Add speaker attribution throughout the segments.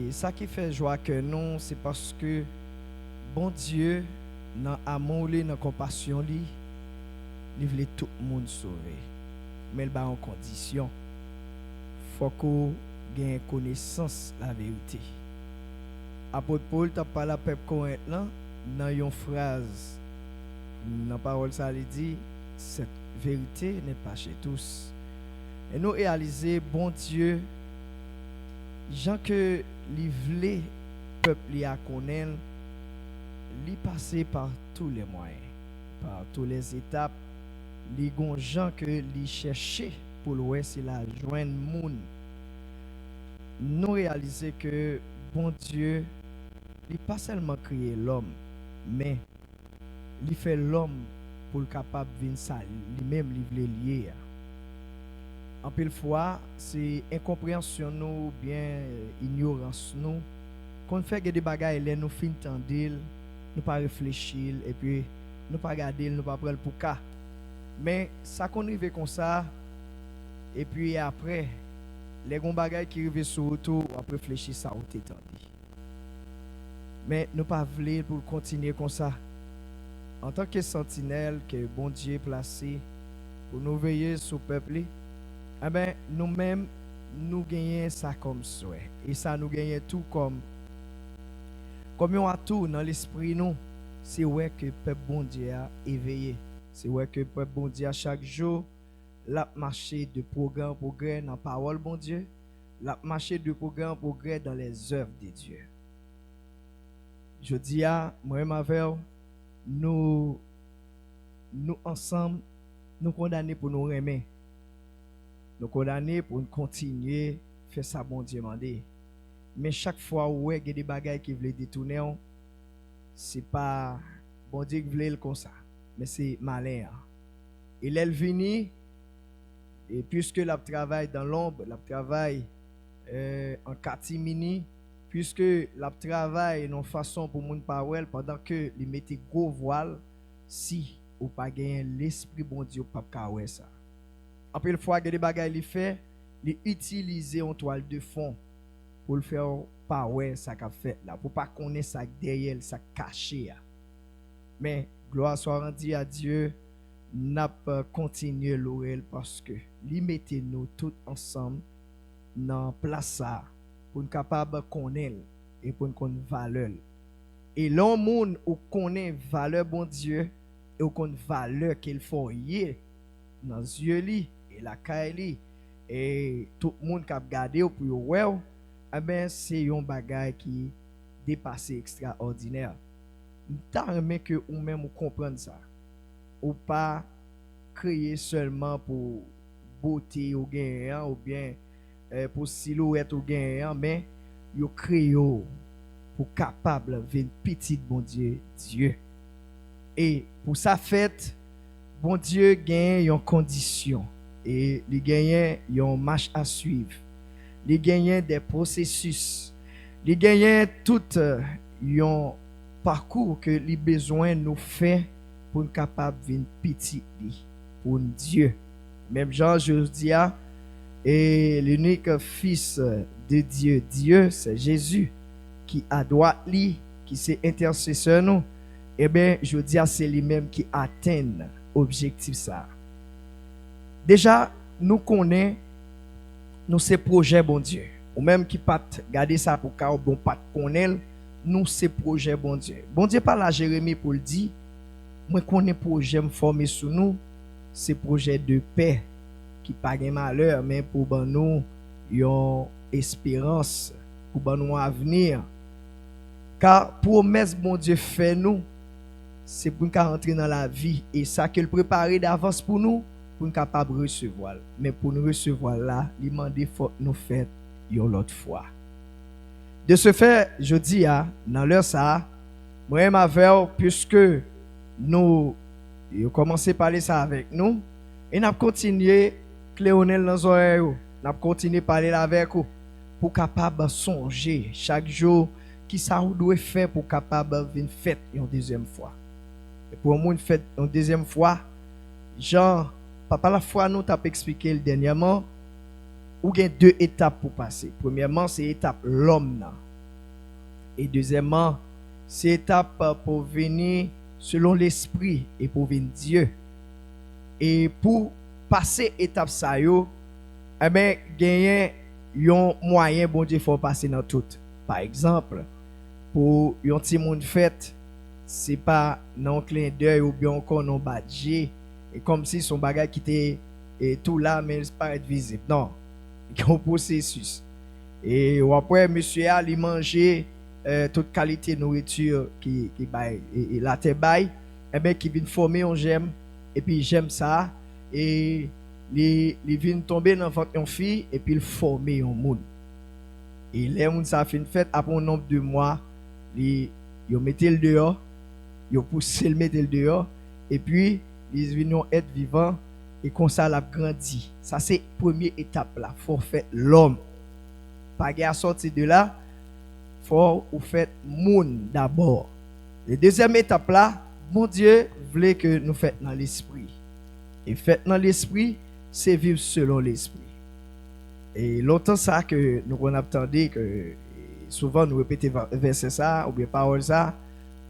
Speaker 1: Et ça qui fait joie que nous, c'est parce que bon Dieu, dans l'amour, dans la compassion, il veut tout le monde sauver. Mais il y a une condition. Il faut qu'on ait connaissance de la vérité. Apôtre Paul t'a parlé à peuple Corinthe dans une phrase. Dans la parole, ça dit cette vérité n'est pas chez tous. Et nous réaliser, bon Dieu, gens que li vle peuple li a connaître, li passé par tous les moyens, par toutes les étapes, li gon gens que li chercher pour l'ouest si la joindre moun. Nous réaliser que bon Dieu, il pas seulement créer l'homme, mais il fait l'homme pour le capable de venir ça, lui-même il veut lier. En pile fois, c'est incompréhension nous, bien ignorance nous, qu'on fait que des bagages là nous fin tendil, nous pas réfléchir et puis nous pas regarder, nous pas prendre pour cas. Mais ça qu'on arrive comme ça et puis après les gon bagages qui arrivent sur autour, on réfléchir ça ou t'étendi. Mais nous pas voulons pour continuer comme ça. En tant que sentinelle que bon Dieu placé pour nous veiller sur le peuple, eh ben, nous-mêmes, nous gagnons ça comme souhait. Et ça nous gagne tout comme on a tout dans l'esprit nous. C'est vrai que le peuple bon Dieu a éveillé. C'est vrai que le peuple bon Dieu a chaque jour l'a marché de progrès en progrès dans la parole bon Dieu, l'a marché de progrès en progrès dans les œuvres de Dieu. Je dis à moi-même avec nous ensemble, nous condamnés pour nous remettre. Nous condamnés pour continuer à faire ça bon Dieu mandé. Mais chaque fois où il y a des bagages qui veulent détourner, c'est pas bon Dieu qui veut comme ça, mais c'est malin. Il est venu, et puisque la travaille dans l'ombre, la travaille en catimini, puisque la travaille dans façon pour mon parole pendant que il mettait gros voile, si ou pas gagner l'esprit bon Dieu pas kawé ça. Après une fois que des bagages il fait, il utiliser une toile de fond pour le faire pas ouais ça qu'a fait là pour pas connaître ça derrière ça caché. Mais gloire soit rendue à Dieu, n'a pas continué l'oreille parce que lui mettez nous tous ensemble dans place ça pour nous capable connaître et pour nous connaître valeur. Et l'homme monde ou connaît valeur bon Dieu et ou connaît valeur qu'il faut y dans yeux li et la caille et tout le monde qui a regardé pour well, eh ben c'est un bagage qui dépasse extraordinaire. Tant aimé que ou même ou comprendre ça. Ou pas créer seulement pour beauté ou gain ou bien pour silhouette ou gain, mais yo créé pour capable de petit bon Dieu Dieu. Et pour sa fête, bon Dieu gagne une condition et il gagne une marche à suivre. Il gagne des processus. Il gagne tout un parcours que les besoins nous fait pour être capable de petit pour Dieu. Même Jean Josia est l'unique fils de Dieu. Dieu, c'est Jésus qui a droit lui, qui c'est intercesseur nous. Eh bien, je dis c'est lui-même qui atteint l'objectif ça. Déjà, nous connaissons nous ces projets bon Dieu. Ou même qui pas garder ça pour car bon pas connaître nous ces projets bon Dieu. Bon Dieu parle à Jérémie pour le dire, moi connais projet me former sous nous, c'est projet de paix qui pas de malheur mais pour ben nous une espérance, pour ben nous avenir. Car promesse bon Dieu fait nous, c'est pour nous rentrer dans la vie et ça qu'il préparé d'avance pour nous nous capable de recevoir. Mais pour nous recevoir là, il demande faut nous faire une autre fois. De ce fait, je dis dans l'heure ça, moi m'avais puisque nous commencé à parler ça avec nous et n'a continué Cléonel dans oreilles, n'a continué à parler avec vous pour capable songer chaque jour qui ça vous doit faire pour capable venir fête une deuxième fois. Et pour moi une fête une deuxième fois, genre papa la fois nous t'a expliqué dernièrement ou il y a deux étapes pour passer. Premièrement, c'est l'étape l'homme là. Et deuxièmement, c'est étape pour venir selon l'esprit et pour venir Dieu. Et pour passer étape ça yo, eh ben gagner un moyen bon Dieu faut passer dans tout. Par exemple, pour un petit monde fête, c'est pas non clin d'œil ou bien encore non badge et comme si son bagage qui était tout là mais c'est pas être visible. Non, il y a un processus. Et après monsieur a lui manger toute qualité de nourriture qui bail et la te bail, eh ben qui vient former on j'aime et puis j'aime ça et il vient tomber dans votre fille et puis il former un monde. Et les moun ça fait une fête après un nombre de mois, ils mettez le dehors, ils poussent le mettre le dehors et puis ils viennent être vivants et comme ça l'a grandi. Ça c'est première étape là, faut faire l'homme. Pas à sortir de là, faut ou faire moun d'abord. La deuxième étape là, mon Dieu voulait que nous fassions dans l'esprit. Et faire dans l'esprit, c'est vivre selon l'esprit. Et longtemps ça que nous on attendait que souvent nous répéter verset ça ou bien parole ça,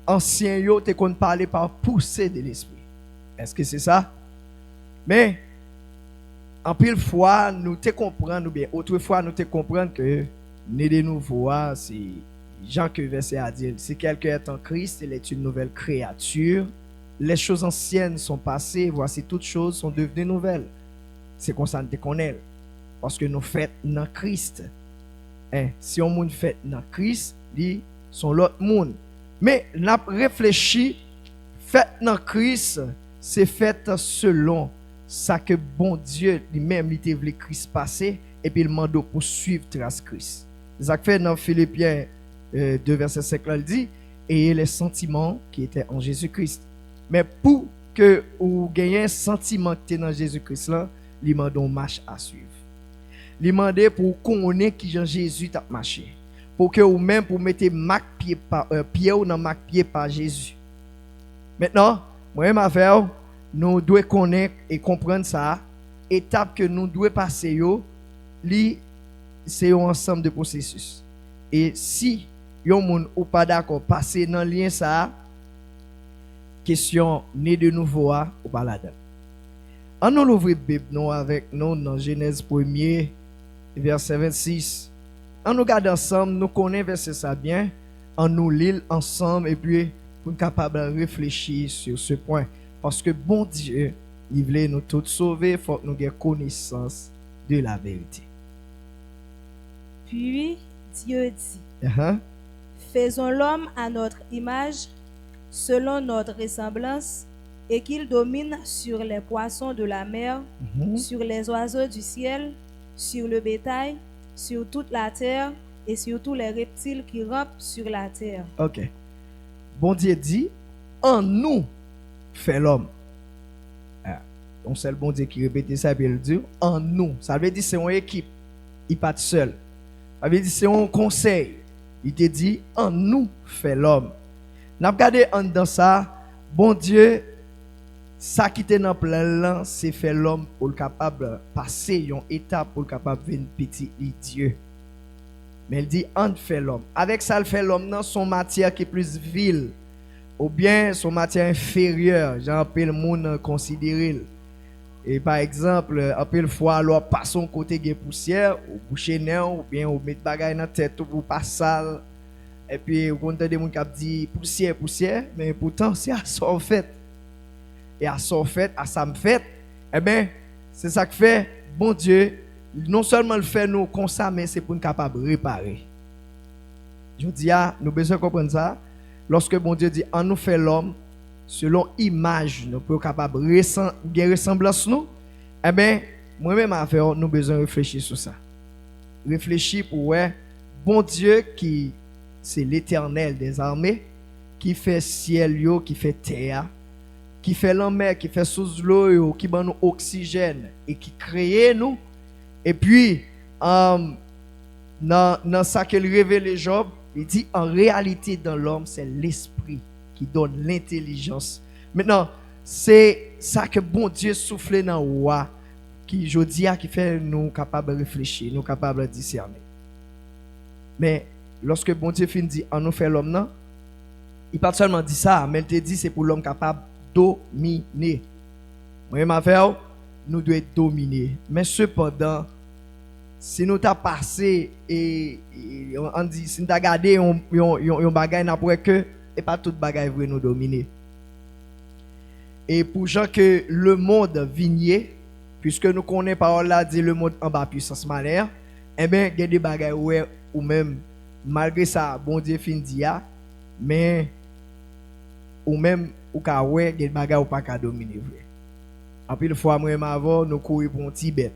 Speaker 1: ancien yo te qu'on parler par poussée de l'esprit. Est-ce que c'est ça? Mais en pile fois nous te comprendre ou bien autrefois nous te comprendre que né de nouveau c'est Jean que verset a dit si quelqu'un est en Christ, il est une nouvelle créature. Les choses anciennes sont passées, voici toutes choses sont devenues nouvelles. C'est comme ça nous te connaît. Parce que nous faisons dans Christ. Si on monde fait dans Christ, ils sont l'autre monde. Mais nous réfléchi, fait dans Christ, c'est fait selon ça que bon Dieu lui-même il voulu Christ passer et puis il m'a demandé pour suivre trace Christ. Ça fait dans Philippiens 2 verset 5 là, il dit ayez les sentiments qui étaient en Jésus-Christ. Mais pour que vous gagnez un sentiment qui est dans Jésus-Christ là, il m'a donné marche à suivre. Il m'a demandé pour connaître qui Jean Jésus t'a marché. Pour que vous même pour mettre marque pied dans marque pied par Jésus. Maintenant, moi-même avec nous devons connaître et comprendre ça. Étape que nous devons passer c'est un ensemble de processus. Et si yon moun ou pas d'accord passer dans lien ça, question né de nouveau ou pas là-dedans. On nous ouvre Bible nous avec nous dans Genèse 1er verset 26. On nous garde ensemble, nous connaissons verset ça bien, on nous lit ensemble et puis pour être capable de réfléchir sur ce point parce que bon Dieu, il voulait nous tous sauver, il faut que nous ayons connaissance de la vérité.
Speaker 2: Puis Dieu dit, faisons l'homme à notre image, selon notre ressemblance, et qu'il domine sur les poissons de la mer, sur les oiseaux du ciel, sur le bétail, sur toute la terre et sur tous les reptiles qui rampent sur la terre.
Speaker 1: Ok. Bon Dieu dit, en nous fait l'homme. Donc c'est le bon Dieu qui répète ça et puis il dit, en nous. Ça veut dire c'est une équipe, il n'est pas seul. Ça veut dire c'est un conseil. Il te dit, en nous fait l'homme. N'a regardé en dans ça, bon Dieu, ça qui était dans plein c'est fait l'homme pour le capable passer une étape pour le capable devenir petit Dieu. Mais il dit on fait l'homme. Avec ça, il fait l'homme dans son matière qui est plus vile ou bien son matière inférieure, j'en peux le monde considérer. Et par exemple, un peu le fois alors pas son côté de poussière ou boucher néon ou bien ou mettre bagaille dans tête ou pas sale. Et puis on entend des gens qui disent poussière, mais pourtant c'est à son fait. Et à son fait, à sa fait, eh bien, c'est ça que fait, bon Dieu, non seulement le fait nous comme ça, mais c'est pour nous capables de réparer. Je dis, nous besoin comprendre ça. Lorsque bon Dieu dit, en nous fait l'homme, selon image, nous pouvons capables de ressemblance nous, eh bien, moi-même, nous besoin de réfléchir sur ça. Réfléchir pour, bon Dieu qui, c'est l'Éternel des armées, qui fait ciel, qui fait terre, qui fait la mer, qui fait sous l'eau, qui donne nous oxygène et qui crée nous. Et puis, dans ça qu'il révèle Job, il dit en réalité dans l'homme, c'est l'esprit qui donne l'intelligence. Maintenant, c'est ça que bon Dieu souffle dans nous, qui je dis qui fait nous capables de réfléchir, nous capables de discerner. Mais lorsque bon Dieu fin dit on nous fait l'homme non, il pas seulement dit ça, mais il te dit c'est pour l'homme capable dominer. Moi ma frère, nous devons dominer. Mais cependant, si nous t'a passé et on dit si nous t'a gardé on bagaille n'après que et pas toute bagaille veut nous dominer. Et pour gens que le monde vigné, puisque nous connaissons parole là dit le monde en bas puissance malheur, eh bien il y a des bagailles ou même malgré ça bon Dieu fin dit mais ou même ou ka ouais des bagages ou pas ka dominer vrai. En pile fois moi avant nous courir pour un petit bête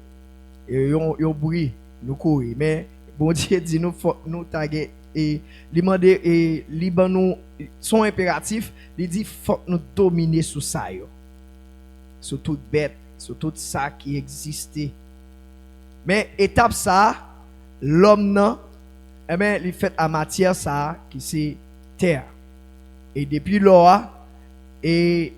Speaker 1: et yo bruit nous courir mais bon Dieu dit nous taguer et lui demander et li ban nous son impératif, il dit faut nous dominer sur ça yo. Sur toute bête, sur tout ça qui existait. Mais étape ça l'homme non eh ben il fait à matière ça qui c'est terre. Et depuis là, et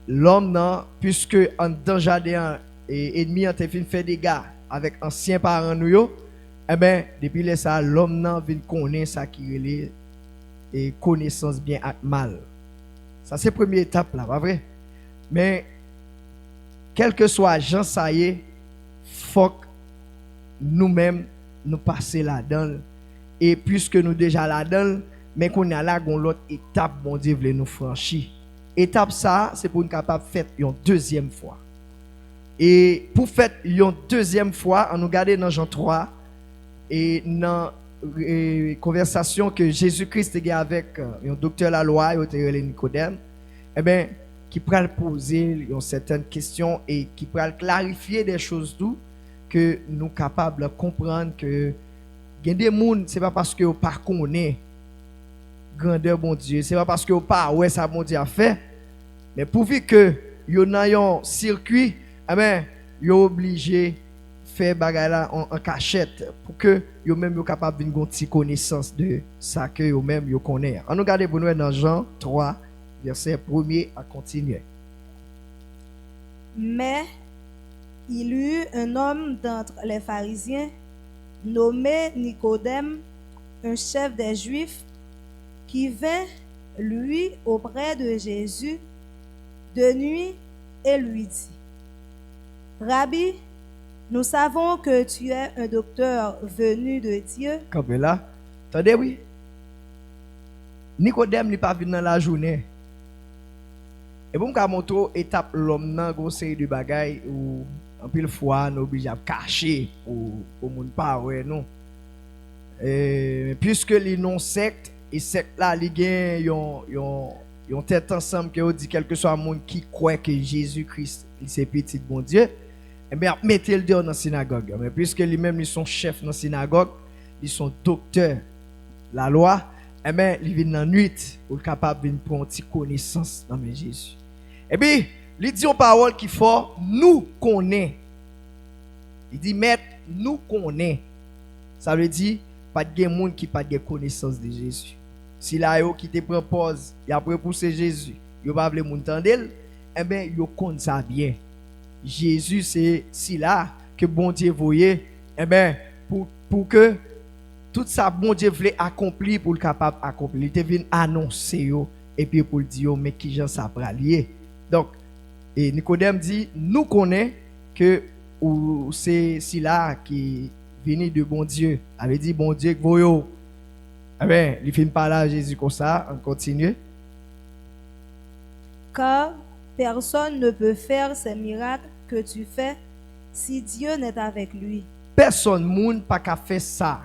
Speaker 1: l'homme, non, puisque en dans jardin, et ennemi a fait des dégâts avec anciens parents, nous, eh bien, depuis là, ça, l'homme, non, vient connaître ça qui est et connaissance bien et mal. Ça, c'est la première étape, là, pas vrai? Mais, quel que soit Jean, ça y est, faut que nous-mêmes, nous passer là-dedans. Et puisque nous déjà là-dedans, mais qu'on a là l'autre étape bon Dieu veut nous franchir. Étape ça c'est pour nous capable faire une deuxième fois. Et pour faire une deuxième fois, on nous regarde dans Jean 3 et dans conversation que Jésus-Christ a avec un docteur la loi et Nicodème, eh ben qui pourra poser une certaine question et qui pourra clarifier des choses tout que nous capables de comprendre que il y a des gens c'est pas parce que on pas connaît grandeur bon Dieu, c'est pas parce que pas ouais ça bon Dieu a fait, mais pourvu que yo nan un circuit, eh ben yo obligé faire bagay là en cachette pour que yo même yo capable d'une petite connaissance de ça que yo même yo connaît. On nous regarde pour nous dans Jean 3 verset 1er à continuer.
Speaker 2: Mais il y eut un homme d'entre les pharisiens nommé Nicodème, un chef des Juifs, qui vint, lui, auprès de Jésus de nuit et lui dit: Rabbi, nous savons que tu es un docteur venu de Dieu.
Speaker 1: Comme là, attendez, oui. Nicodème n'est pas venu dans la journée. Et pour me montrer étape l'homme dans une série de bagailles où en pile fois nous obligés à cacher pour moun pas ouais non. Puisque les non sectes et secte là li gen yon tête ensemble que dit quelque soit monde qui croit que Jésus-Christ il c'est petit bon Dieu, eh bien mettez le dans la synagogue. Mais puisque lui-même ils sont chefs dans la synagogue, ils sont docteurs la loi, eh bien ils viennent dans nuit pour capable de prendre une petite connaissance dans Jésus. Et bien il dit une parole qui fort nous connaît. Il dit maître nous connaît. Ça veut dire pas de monde qui pas de connaissance de Jésus. Si là yo qui te propose, il a repousser Jésus, yo pas vle moun tande, eh ben yo connaît ça bien. Jésus c'est si là que bon Dieu voyait, eh ben pour que tout ça bon Dieu voulait accomplir pour le capable accomplir. Il te vient annoncer yo et puis pour dire mais qui j'en ça lié. Donc et Nicodème dit nous connaît que ou c'est si là qui venu de bon Dieu, avait dit bon Dieu que voyez. Eh bien, il finit par là Jésus comme ça, on continue.
Speaker 2: Car personne ne peut faire ces miracles que tu fais si Dieu n'est avec lui.
Speaker 1: Personne moun pas qu'à faire ça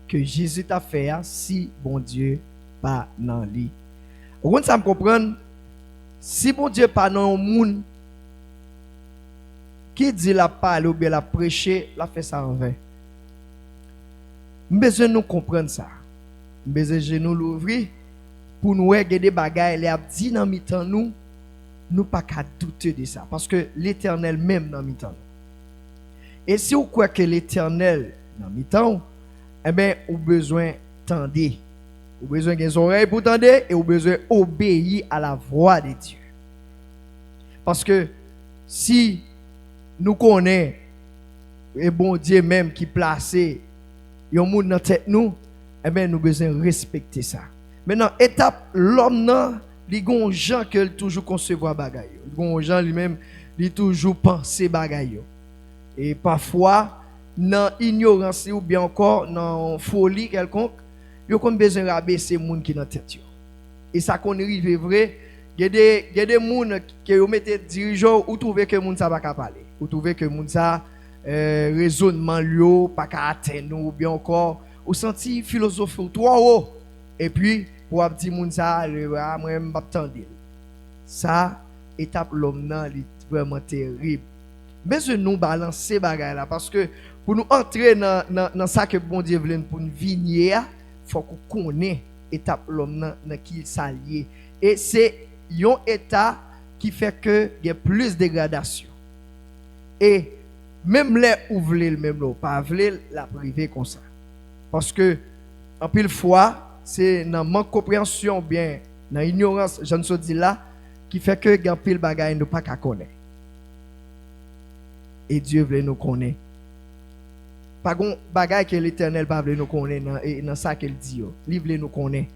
Speaker 1: que Jésus t'a fait si bon Dieu pas dans lui. Vous ça me comprendre? Si bon Dieu pas dans moun qui dit la parole ou bien la prêcher, la fait ça en vain. Nous besoin nous comprendre ça. Nous besoin nous l'ouvrir pour nous aider des bagailles les dit dans mi-temps nous pas qu'à douter de ça parce que l'Éternel même dans mi-temps. Et si vous croyez que l'Éternel dans mi-temps, eh bien, vous avez besoin d'entendre. Vous avez besoin des oreilles pour entendre et vous avez besoin d'obéir à la voix de Dieu. Parce que si nous connaissons et bon Dieu même qui placé yon moun dans tête nous, eh bien, nous besoin respecter ça. Maintenant, étape, l'homme, non, il y a des gens qui toujours concevoir bagaille. Il y a des gens lui-même, il toujours penser bagaille. Et parfois, dans l'ignorance ou bien encore dans folie quelconque, il y a besoin de rabaisser les gens qui sont dans tête. Et ça qu'on arrive vrai, il y a des gens qui mettent dirigeants ou trouvent que les gens ne savent pas parler. Ou trouvent que les gens raisonnement lui pas qu'à atteindre ou bien encore ou senti philosophie trop haut et puis pour dire moun ça moi même pas attendre ça étape l'homme là vraiment terrible besoin nous balancer bagaille là parce que pour nous entrer dans ça que bon Dieu veut pour nous venir faut qu'on connaisse étape l'homme dans qui s'allier et c'est un état qui fait que il y a plus de dégradation et même les ouvrir même là pas ouvrir la privé comme ça parce que en pile fois c'est dans manque compréhension bien dans ignorance je ne sais dit là qui fait que grand pile bagaille nous pas qu'à connaître et Dieu veut nous connaître pas gon bagaille que l'Éternel pas veut nous connaître dans ça qu'il dit il veut nous connaître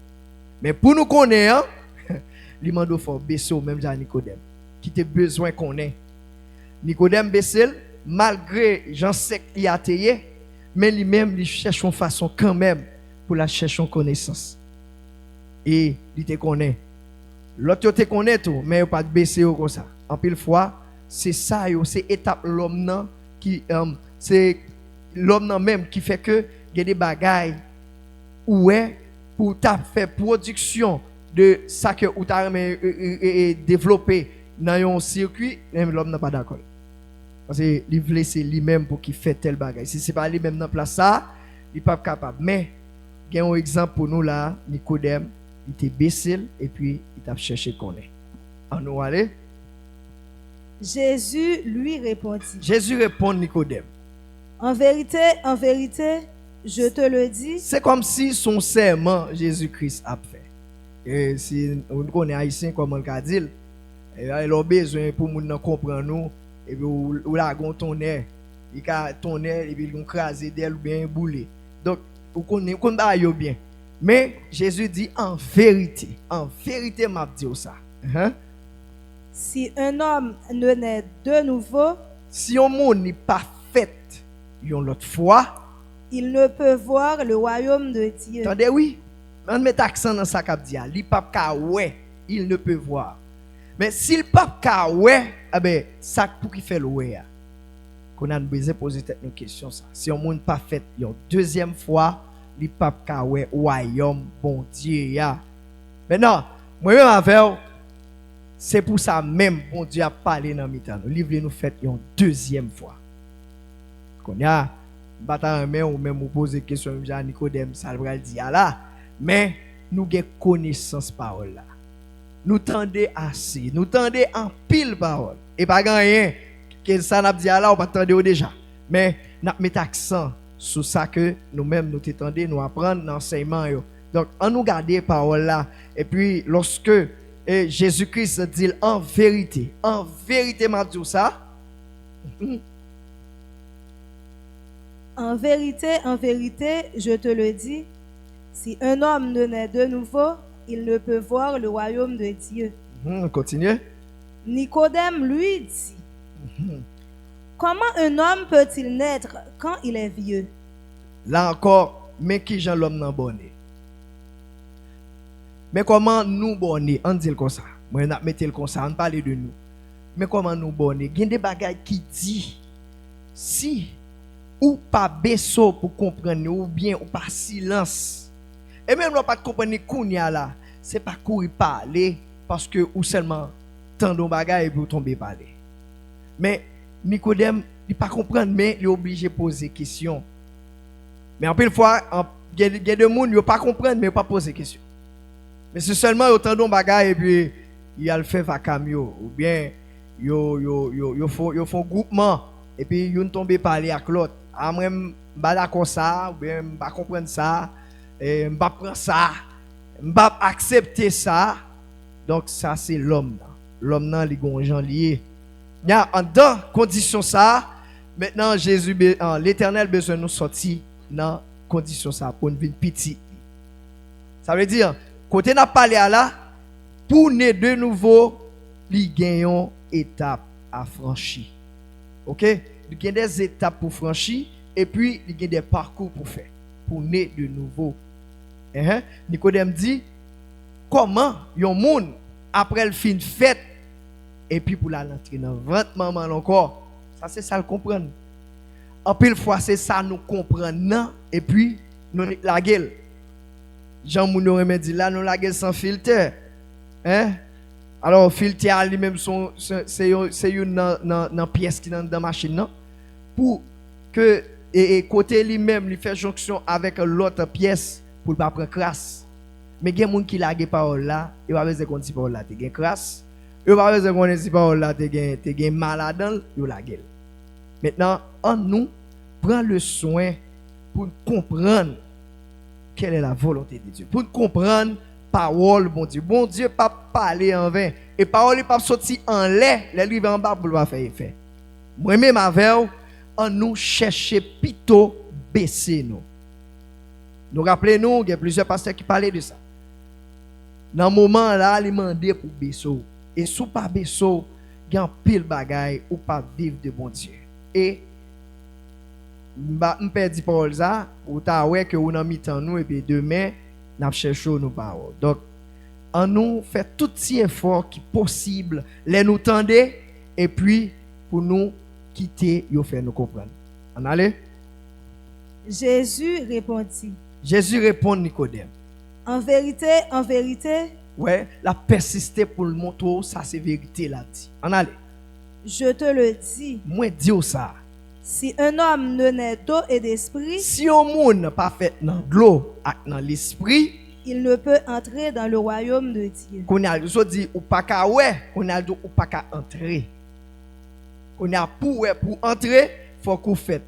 Speaker 1: mais pour nous connaître il m'a faut baisser même Jean Nicodème qui a besoin connaître Nicodème baisser malgré Jean sait qu'il a atteillé mais lui-même il cherche une façon quand même pour la chercher une connaissance et il te connaît l'autre te connaît tout mais pas de baisser comme ça en pile fois c'est ça c'est étape l'homme qui c'est l'homme même qui fait que il y a des bagailles ouais pour ta faire production de ça que ou ta développer dans un circuit même l'homme n'a pas d'accord parce que il veut c'est lui-même pour qu'il fait tel bagaille si c'est pas lui-même dans place ça il pas capable mais il y a un exemple pour nous là Nicodème il était baissé et puis il t'a cherché connaître en nous aller
Speaker 2: Jésus lui répondit.
Speaker 1: Jésus répond Nicodème.
Speaker 2: En vérité, je te le dis.
Speaker 1: C'est comme si son serment Jésus-Christ a fait. Et si on connaît haïtien comme on l'a dit, il a besoin pour nous comprendre nous et puis ou la gon tonnerre, il a tonnerre et puis il craser d'elle ou bien bouler. Donc on connaît bien. Mais Jésus dit en vérité m'a dit ça.
Speaker 2: Si un homme ne naît de nouveau,
Speaker 1: si un monde n'est pas fait une autre fois,
Speaker 2: il ne peut voir le royaume de Dieu.
Speaker 1: Attendez, oui. On met accent dans ça qu'a dit. Il pas ka ouais, il ne peut voir. Mais s'il pas ka ouais, eh ben ça pour qui fait le ouais. Qu'on a besoin poser une question ça. Si un monde pas fait une deuxième fois, il pas ka ouais royaume bon Dieu ya. Maintenant, moi même avec c'est pour ça même bon Dieu a parlé dans mi-temps. Le livre nous fait une deuxième fois. Qu'on a bataille ou même poser question à Nicodème ça va dire là mais nous avons connaissance parole là. Nous tendez assez, nous tendez en pile parole et pas rien que ça n'a dit là ou pas tendez déjà. Mais n'a mettre accent sur ça que nous-mêmes nous t'entendez nous apprendre l'enseignement yo. Donc on nous garder parole là et puis lorsque Jésus-Christ dit en vérité m'a dit ça.
Speaker 2: En vérité, je te le dis, si un homme ne naît de nouveau, il ne peut voir le royaume de Dieu.
Speaker 1: Continuez.
Speaker 2: Nicodème lui dit, comment un homme peut-il naître quand il est vieux?
Speaker 1: Là encore, mais qui Jean l'homme n'a bonné? Mais comment nous bonner? On dit comme ça. Moi, on a mis comme ça, on parle de nous. Mais comment nous bonner? Il y a des bagages qui disent, si ou pas baisser pour comprendre ou bien ou pas silence et même on pas comprendre kounya là c'est pas courir parler parce que ou seulement tendre bagaille pour tomber parler mais Nicodème il pas comprendre mais il est obligé poser question mais en pile fois il y a des monde il pas comprendre mais pas poser question mais c'est seulement tendre bagaille et puis il a le fait vacamio ou bien yo font groupement et puis ils tombent parler avec l'autre ah moi pas d'accord ça ou bien pas comprendre ça et pas prendre ça pas accepter ça donc ça c'est l'homme là les gens liés il y a en dans condition ça maintenant Jésus l'Éternel besoin nous sortir dans condition ça pour une vie petite Ça veut dire, côté n'a parlé à là, pour naître de nouveau, il y a une étape à franchir. OK? Il y a des étapes pour franchir et puis il y a des parcours pour faire. Pour naître de nouveau. Nicodème dit, comment yon monde après le fin de fête et puis pour la rentrer dans le ventre maman encore. Ça c'est ça le comprendre. En pile fois c'est ça nous comprendre et puis nous la gueule. Jean Mouno remet dit là nous la gueule sans filtre. Alors filtre lui-même c'est une dans pièce qui dans machine non pour que et côté lui-même il fait jonction avec l'autre pièce pour pas prendre crasse. Mais il y a des gens qui laguent parole là, il va besoin qu'on dise parole là, tu gen crasse. Il va besoin qu'on dise parole là, tu gen malade, il la gueule. Maintenant, en nous prend le soin pour comprendre quelle est la volonté de Dieu. Pour comprendre parole bon Dieu. Bon Dieu pas parler en vain et parole pas sortir en l'air, les livres en bas pour pas faire effet. Moi-même avec en nous chercher plutôt baisser nous. Nous rappelons, il y a plusieurs pasteurs qui parlaient de ça. Dans le moment là, ils demandaient pour baisser. Et si pas baisser, il y a un pile bagaille ou pas vivre de bon Dieu. Et je peux dire parole ça, ou ta ouais que on a mis en nous et puis demain, nous cherchons nos paroles. Donc, en nous fait tout petit effort qui possible, les nous tendre et puis pour nous quitter, il fait nous comprendre. On allez?
Speaker 2: Jésus répondit.
Speaker 1: Jésus répond Nicodème.
Speaker 2: En vérité.
Speaker 1: Ouais, la persister pour le montrer, ça c'est vérité là dit. On allez.
Speaker 2: Je te le dis.
Speaker 1: Moi dis ça.
Speaker 2: Si un homme ne naît d'eau et d'esprit,
Speaker 1: si un monde n'a pas fait dans l'eau et dans l'esprit,
Speaker 2: il ne peut entrer dans le royaume de Dieu.
Speaker 1: Qu'on a dit ou pas qu'à ouais, qu'on a dit ou pas qu'à entrer. Qu'on a pour entrer, faut qu'on fait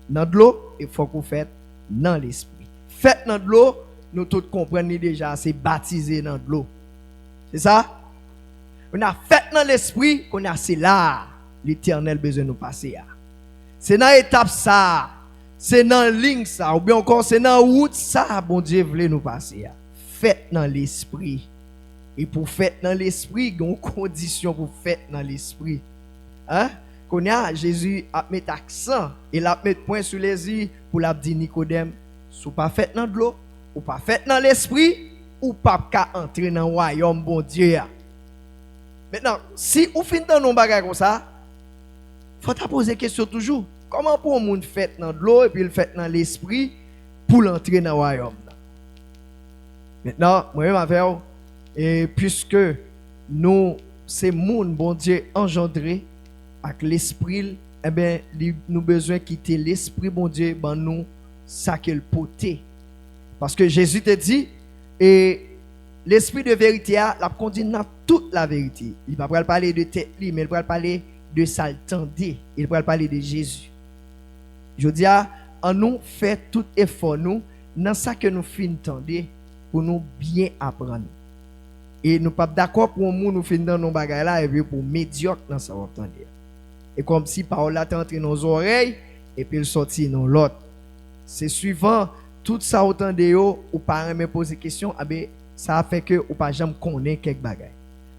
Speaker 1: dans l'eau et faut qu'on fait dans l'esprit. Fait dans l'eau, nous tous comprenons déjà, c'est baptisé dans l'eau. C'est ça? On a fait dans l'esprit, qu'on a c'est là l'Éternel besoin de nous passer. C'est dans l'étape ça, c'est dans ligne ça, ou bien encore c'est dans route ça, bon Dieu voulait nous passer. Faites dans l'esprit. Et pour faire dans l'esprit, il y a une condition pour faire dans l'esprit. Hein? Qu'on a Jésus a mis accent et l'a mis point sur les yeux pour la dire Nicodème, si pas fait dans l'eau, ou pas fait dans l'esprit, ou pas qu'à entrer dans le royaume bon Dieu. Maintenant, si vous finissez dans nos bagages comme ça, il faut te poser la question toujours. Comment pour un monde fait dans l'eau et puis le fait dans l'esprit pour l'entrer dans le royaume? Maintenant, moi-même avec vous, et puisque nous, c'est monde bon Dieu engendré avec l'esprit, eh bien, nous besoin quitter l'esprit bon Dieu, ben nous, ça qu'elle poté. Parce que Jésus te dit, et l'esprit de vérité la conduit dans toute la vérité. Il ne va pas parler de tête, mais il va parler de ça le tendé. Il va parler de Jésus. Je dis en nous fait tout effort nous dans ça que nous finissons tendé pour nous bien apprendre. Et nous pas d'accord pour nous finir dans nos bagages là et puis pour médiocre dans ça entendre. Et comme si parole là est entrée dans nos oreilles et puis il sortit dans l'autre. C'est suivant tout ça autant de yo ou pas me poser question, ça fait que ou pas jamais connaître quelques bagages.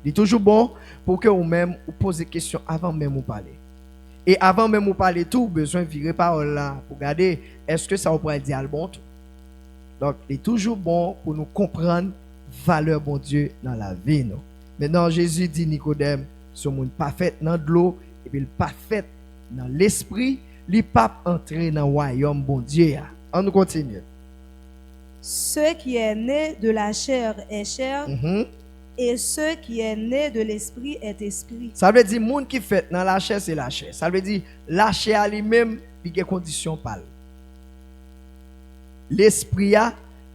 Speaker 1: Il est toujours bon pour que ou même ou poser question avant même ou parler. Et avant même ou parler tout, besoin de virer parole là pour regarder est-ce que ça vous pourrait dire le bon tout. Donc, il est toujours bon pour nous comprendre valeur bon Dieu dans la vie nous. Maintenant Jésus dit Nicodème, ce monde parfait dans de l'eau et puis le parfait dans l'esprit, il pas entrer dans le royaume bon Dieu. On nous continue.
Speaker 2: Ce qui est né de la chair est chair, et ce qui est né de l'esprit est esprit. Ça veut dire monde qui fait dans la chair c'est la chair. Ça veut dire la chair lui-même il y a condition pâle. L'esprit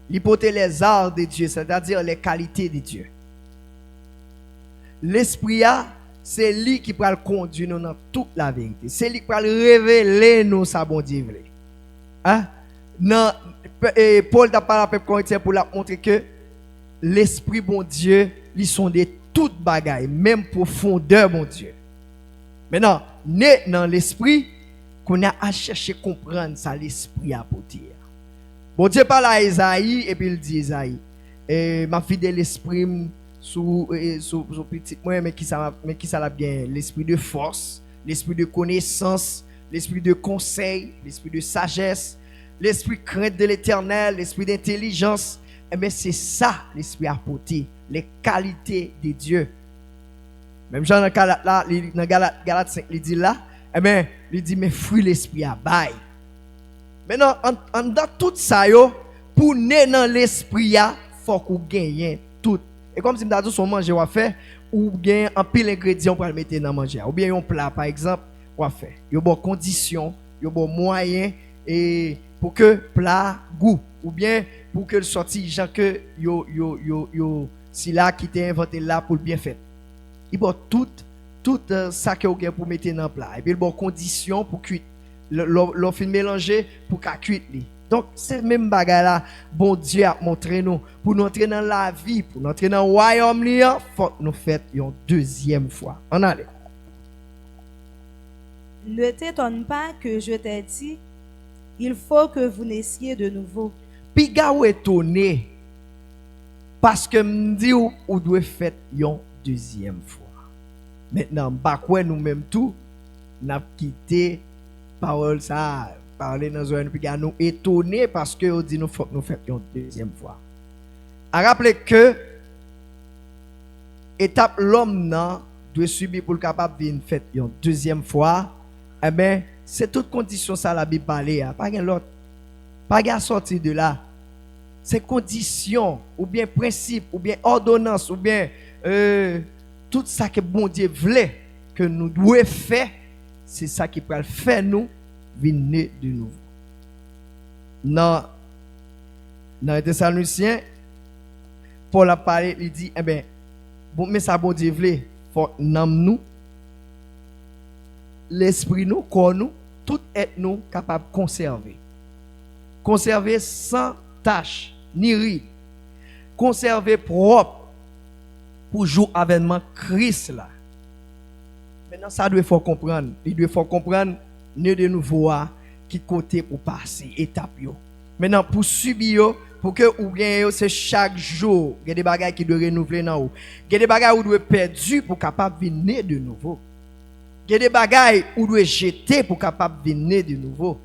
Speaker 2: il porte les arts de Dieu, c'est-à-dire les qualités de Dieu. L'esprit c'est lui qui peut conduire nous dans toute la vérité. C'est lui qui peut révéler nous sa bon Dieu. Hein? Paul t'a parlé à peuple corinthien pour la montrer que l'esprit bon Dieu lui sonde toute bagaille, même profondeur bon Dieu. Maintenant, né dans l'esprit, qu'on a à chercher comprendre ça l'esprit à porter. Bon Dieu parle à Isaïe et puis il dit Isaïe,
Speaker 1: et m'a fidèle l'esprit sous petit moi mais qui ça l'a bien l'esprit de force, l'esprit de connaissance, l'esprit de conseil, l'esprit de sagesse, l'esprit crainte de l'Éternel, l'esprit d'intelligence. Eh bien, c'est ça l'esprit apporté, les qualités de Dieu. Même Jean dans Galates 5, il dit là, eh bien, il dit, mais fruit l'esprit à bail. Maintenant, dans tout ça, pour naître dans l'esprit, il faut qu'on gagne tout. Et comme si je son manger, on fait, ou gagne un pile d'ingrédients pour le mettre dans manger. Ou bien un plat, par exemple, on fait. Il y a des conditions, il y a des moyens, et pour que plat goût, ou bien pour que le sorti, gens que si là qui t'est inventé là pour le bien fait. Il y a tout ça que vous avez pour mettre dans le plat. Et puis, il y a des conditions pour cuire. L'on fait mélanger pour qu'à cuire. Donc, c'est même bagarre là, bon Dieu a montré nous, pour nous entrer dans la vie, pour nous entrer dans le royaume, il faut nous faire une deuxième fois. On allait.
Speaker 2: Ne t'étonne pas que je t'ai dit, il faut que vous naissiez de nouveau.
Speaker 1: Puis, gars, ou étonné, parce que me dit ou doit faire une deuxième fois. Maintenant, bakwe nous-mêmes tout, n'a quitté parole ça, parler dans un puis gars nous étonné parce que on dit nous faut nous faire une deuxième fois. À rappeler que étape l'homme nan doit subir pour le capable de faire une deuxième fois, eh ben c'est toute condition ça la Bible parler, pas gain l'autre. Pas gain sortir de là. C'est conditions ou bien principe ou bien ordonnance ou bien tout ça que bon Dieu voulait que nous devons faire, c'est ça qui peut faire nous venir de nouveau. Dans les Thessaloniciens, Paul a parlé, il dit, eh bien, bon, mais ça bon Dieu voulait, faut nous, l'esprit nous, corps nous, tout être nous capable de conserver. Conserver sans tache, ni ride. Conserver propre pour jouer avènement Christ là. Maintenant, ça doit faut comprendre. Il doit faut comprendre né de nouveau qui côté pour passer étape yo. Maintenant pour subir pour que ou bien c'est chaque jour, il y a des bagages qui doivent renouveler dans ou. Il y a des bagages où doit perdu pour capable venir de nouveau. Il y a des bagages où doit jeter pour capable venir de nouveau.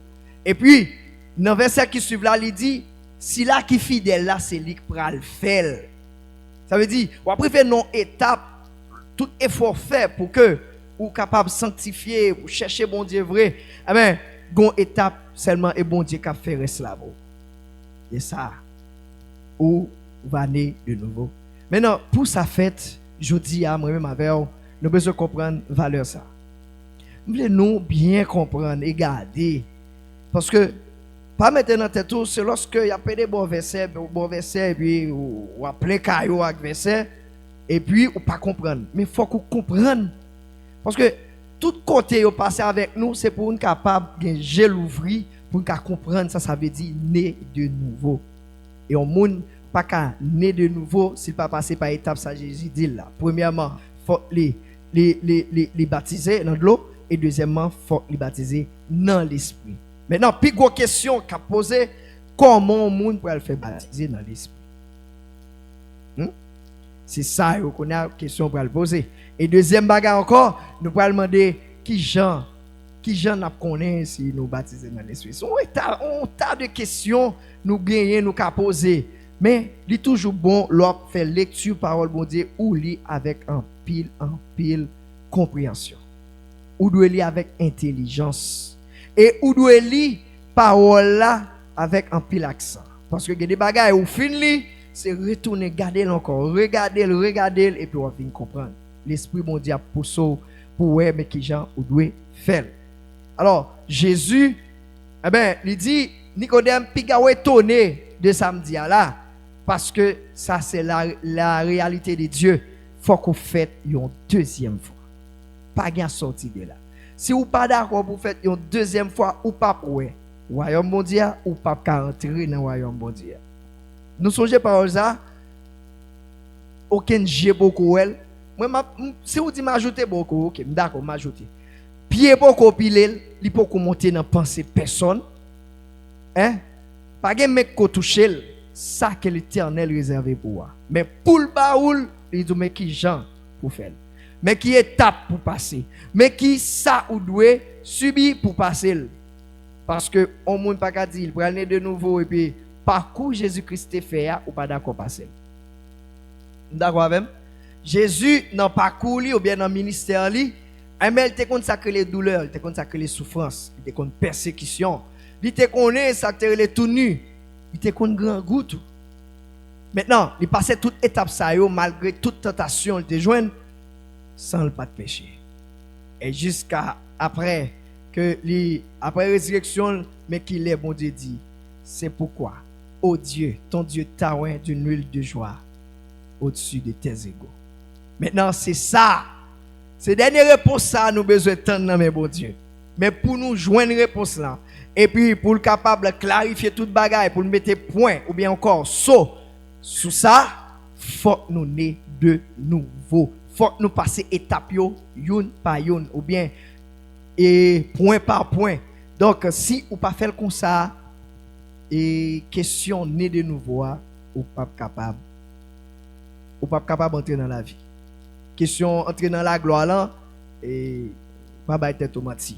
Speaker 1: Et puis dans le verset qui suit là, il dit si là qui fidèle là c'est lui qui pral faire. Ça veut dire, on préfère non étape, tout effort fait pour que ou capable de sanctifier, ou chercher bon Dieu vrai. Eh bien, gon étape seulement et bon Dieu qui a fait cela. Et ça, ou va naître de nouveau. Maintenant, pour sa fête, je dis à moi-même avec vous, nous besoin comprendre la valeur ça. Nous voulons bien comprendre et garder. Parce que pas mettre dans tête tout, c'est lorsque il y a des bons versets, et puis ou à plein caillou avec versets, et puis ou pas comprendre. Mais il faut qu'on comprenne. Parce que tout côté au passé avec nous, c'est pour nous capable de gel ouvrir, pour nous comprendre ça veut dire né de nouveau. Et on monde pas qu'à né de nouveau s'il pas passer par étape ça Jésus dit là. Premièrement, faut les baptiser dans l'eau et deuxièmement, faut les baptiser dans l'esprit. Maintenant, puis grosse question qu'a posé, comment le monde peut le faire baptiser dans l'esprit? C'est ça qu'on a question pour le poser. Et deuxième bagarre encore, nous pouvons demander qui Jean n'a connaît si nous baptiser dans l'esprit. On tas de questions nous gagnons nous qu'a poser. Mais il est toujours bon l'on fait lecture parole bon Dieu ou lit avec un pile compréhension. Ou doit lire avec intelligence. Et ou doit lire parole là avec un pile accent. Parce que il y a des bagages où fin li, c'est retourner garder encore, regarder et puis on va comprendre. L'esprit bon Dieu pour ça pour ouais mais qui gens ou doit faire. Alors Jésus eh ben il dit Nicodème piga étonné de samedi là parce que ça c'est la réalité de Dieu. Faut qu'on fait une deuxième fois. Pas gain sorti de là. Si vous pas d'accord pour faire une deuxième fois ou pas ouais, royaume bon Dieu ou pas entrer dans royaume bon Dieu. Nous songez par ça aucun j'ai beaucoup elle. Moi si vous dit m'ajouter beaucoup, OK, d'accord, m'ajouter. Pied beaucoup piler, il peut monter dans pensée personne. Hein? Pas gen mec ko toucher. ça que l'Éternel réservé pour moi. Mais pour le baoul, il dit mais qui Jean pour faire. Mais qui étape pour passer. Mais qui ça ou doit subir pour passer. Parce que on monde pas qu'à dire, il prend de nouveau et puis parcours Jésus-Christ fait ou pas d'accord passer. D'accord avec? Jésus dans parcours li ou bien dans ministère li, il te consacré les douleurs, il te consacré les souffrances, il te consacré les persécutions, il te connaît ça les tout nu, il te connaît grand goût. Maintenant, il passait toute étape ça yo malgré toute tentation, il te joindre sans le pas de péché. Et jusqu'à après que après résurrection, mais qu'il est bon Dieu dit, c'est pourquoi, ô Dieu, ton Dieu t'a oint d'une huile de joie au-dessus de tes égaux. Maintenant, c'est ça. C'est dernière réponse ça nous besoin de tendre, mais bon Dieu. Mais pour nous joindre une réponse là, et puis pour le capable de clarifier toute bagaille, pour nous mettre point, ou bien encore saut sous ça, faut nous naître de nouveau. Faut nous passer étape youn par youn, ou bien et point par point. Donc, si ou pas faire comme ça, et question né de nouveau, ou pas capable d'entrer dans la vie. Question entrer dans la gloire là, et pas bailler tête au menti.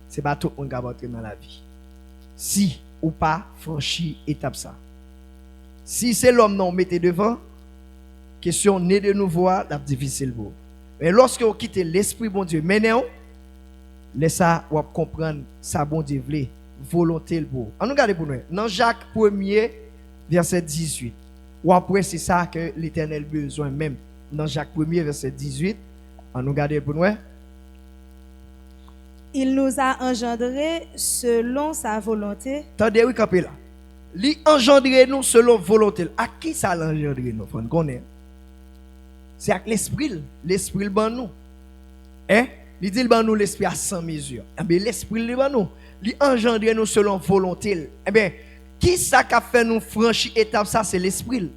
Speaker 1: C'est pas tout le monde qui va entrer dans la vie. Si ou pas franchi étape ça. Si c'est l'homme non mettez devant, question né de nouveau, la difficile pour. Mais lorsque vous quittez l'esprit bon Dieu, maintenant laissez ça ou comprendre ça bon Dieu veut, volonté pour. On nous regarde pour nous. Dans Jacques 1er verset 18. Ou après c'est ça que l'Éternel besoin même. Dans Jacques 1er verset 18, on nous regarde pour nous.
Speaker 2: Il nous a engendrés selon sa volonté.
Speaker 1: Attendez, oui, capé là. Il engendré nous selon volonté. À qui ça l'engendré nous? Faut connaître. C'est avec l'esprit. L'esprit le ban nous. Hein? Il dit le ban nous l'esprit à 100 mesures. Eh bien, l'esprit le ban nous. Il engendré nous selon volonté. Eh bien, qui ça qui a fait nous franchir étape ça? C'est l'esprit.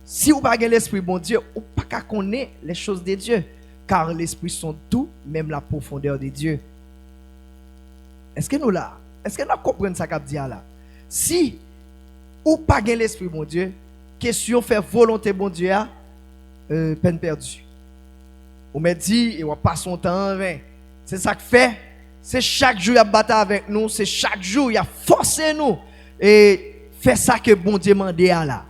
Speaker 1: Si vous n'avez pas l'esprit, bon Dieu, vous ne pouvez pas connaître les choses de Dieu. Car l'esprit sont tout, même la profondeur de Dieu. Est-ce que nous là? Est-ce que nous comprenons ça qu'a dit là? Si ou pas l'esprit, bon Dieu, question faire volonté, bon Dieu, peine perdue. On m'a dit, et on passe son temps en vain. C'est ça que fait. C'est chaque jour il a battu avec nous, c'est chaque jour il a forcé nous. Et fait ça que bon Dieu m'a dit là.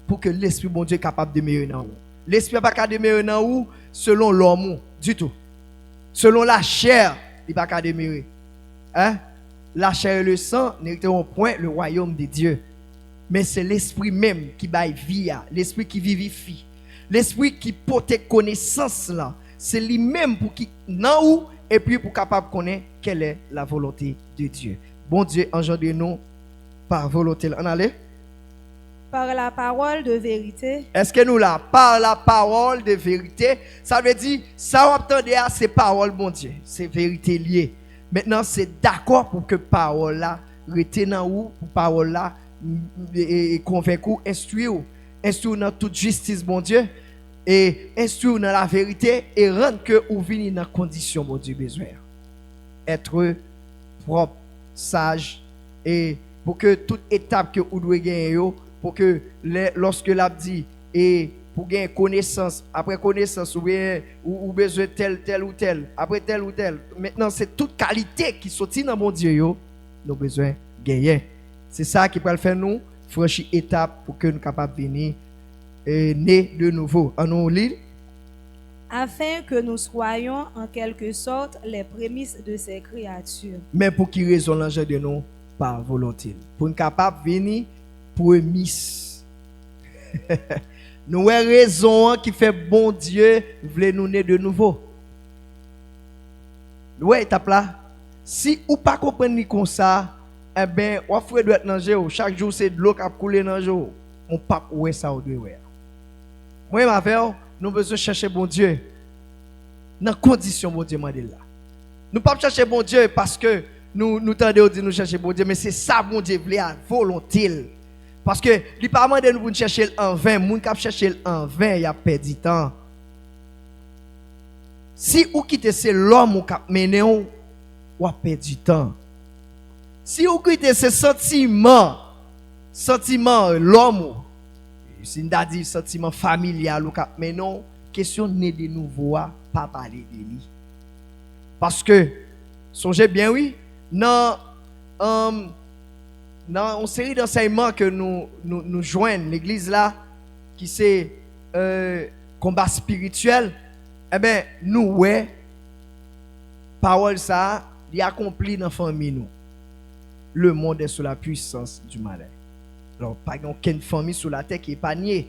Speaker 1: Pour que l'esprit, bon Dieu, est capable de demeurer dans nous. L'esprit n'est pas capable de demeurer dans nous selon l'homme, du tout. Selon la chair, il n'est pas capable de demeurer. Hein? La chair et le sang n'étaient point le royaume de Dieu. Mais c'est l'esprit même qui baille vie, l'esprit qui vivifie, l'esprit qui porte connaissance là. C'est lui-même pour qui dans nous et puis pour capable de connaître quelle est la volonté de Dieu. Bon Dieu, engendre-nous par volonté. On allait?
Speaker 2: Par la parole de vérité.
Speaker 1: Est-ce que nous là, par la parole de vérité, ça veut dire, ça on attendait à ces paroles, bon Dieu, c'est vérité liée. Maintenant, c'est d'accord pour que parole là, retenant ou, pour parole là, convaincre, instruire dans toute justice, bon Dieu, et instruire dans la vérité, et rendre que vous venez dans condition, bon Dieu, besoin. Être propre, sage, et pour que toute étape que vous devez gagner, pour que lorsque l'a dit et pour gagner connaissance, après connaissance ou besoin tel ou tel, après tel ou tel. Maintenant c'est toute qualité qui sortit dans mon Dieu nous besoin gagner. C'est ça qui peut le faire nous franchir étape pour que nous capables de venir né de nouveau. En nous lit
Speaker 2: afin que nous soyons en quelque sorte les prémices de ces créatures.
Speaker 1: Mais pour qui raison l'enjeu de nous par volonté. Pour nous capables de venir prémisse. Nous avons raison qui fait bon Dieu voulait nous naître de nouveau. Ouais, étape là. Si ou pas comprendre comme ça, eh ben, on frère doit être dans l'eau. Chaque jour c'est de l'eau qui a coulé dans l'eau. On pas ouais ça ou doit ouais. Moi ma frère, nous besoin chercher bon Dieu. Dans condition bon Dieu m'a dit là. Nous pas chercher bon Dieu parce que nous tendons dire nous chercher bon Dieu, mais c'est ça bon Dieu voulait à volonté. Parce que les parents de nous pour chercher en vain, moun k'ap chercher en vain, il a perdu temps. Si ou quitte c'est l'homme ou k'ap mené ou a perdu temps. Si ou quitte c'est sentiment sentiment l'homme, c'est une dit sentiment familial ou mais non, question né de nouveau pas parler de lui. Parce que songez bien oui, dans une série d'enseignements que nous joignons l'église là qui c'est combat spirituel, eh ben nous ouais parole ça il accompli dans famille nous. Le monde est sous la puissance du malin. Alors pas aucune famille sur la terre qui est épargnée.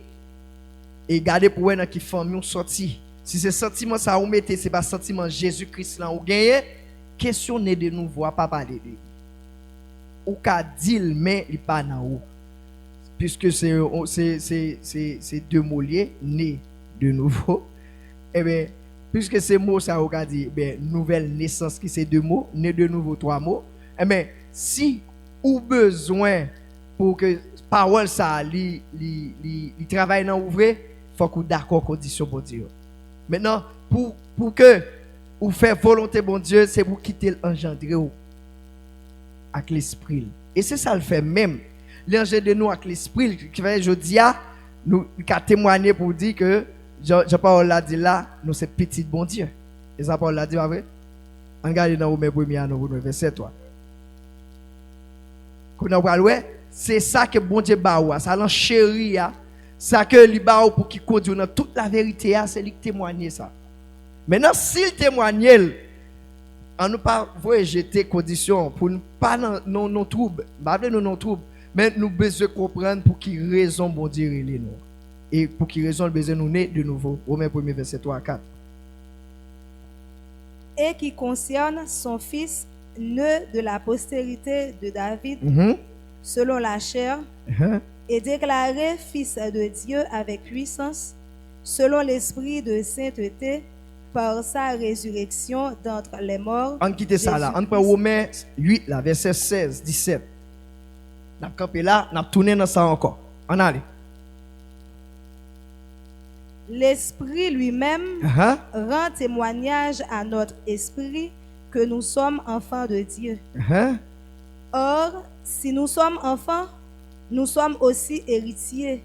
Speaker 1: Et gardez pour voir dans qui famille on sorti. Si c'est sentiment ça ou mettez c'est pas sentiment Jésus-Christ là ou gagné, questionner de nouveau pas parler de lui. Ou ka dire mais il pas dans ou. Puisque c'est deux mots liés, né de nouveau. Eh bien puisque ces mots ça ou ka dit ben nouvelle naissance qui c'est deux mots, né de nouveau trois mots. Eh bien si ou besoin pour que parole ça li travaille dans ouvrir, faut qu'on d'accord condition pour Dieu. Maintenant pour que ou faire volonté bon Dieu, c'est pour quitter l'engendrer avec l'esprit. Et c'est ça le fait même. L'engendrer nous avec l'esprit qui fait jodi a nous qu'a témoigner pour dire que Jean-Paul l'a dit là, nous c'est petit bon Dieu. Et ça Paul l'a dit vrai. On regarde dans Romains 1er verset 3. C'est ça que bon Dieu ba ça l'en chéri ça que li ba pour qui conduit dans toute la vérité c'est lui qui témoigne ça. Maintenant s'il témoigne on ne pas jeter condition pour ne pas non trouble, pas non trouble, mais nous besoin comprendre pour qui raison bon Dieu il est nous. Et pour qui raison le besoin nous naît de nouveau. Romains 1er verset 3 à 4.
Speaker 2: Et qui concerne son fils né de la postérité de David, selon la chair, et déclaré fils de Dieu avec puissance, selon l'esprit de sainteté, par sa résurrection d'entre les morts.
Speaker 1: On quitte ça là. On prend Romains 8, là, verset 16, 17. On a campé là, on a tourné dans ça encore. On allait.
Speaker 2: L'esprit lui-même rend témoignage à notre esprit que nous sommes enfants de Dieu. Or, si nous sommes enfants, nous sommes aussi héritiers.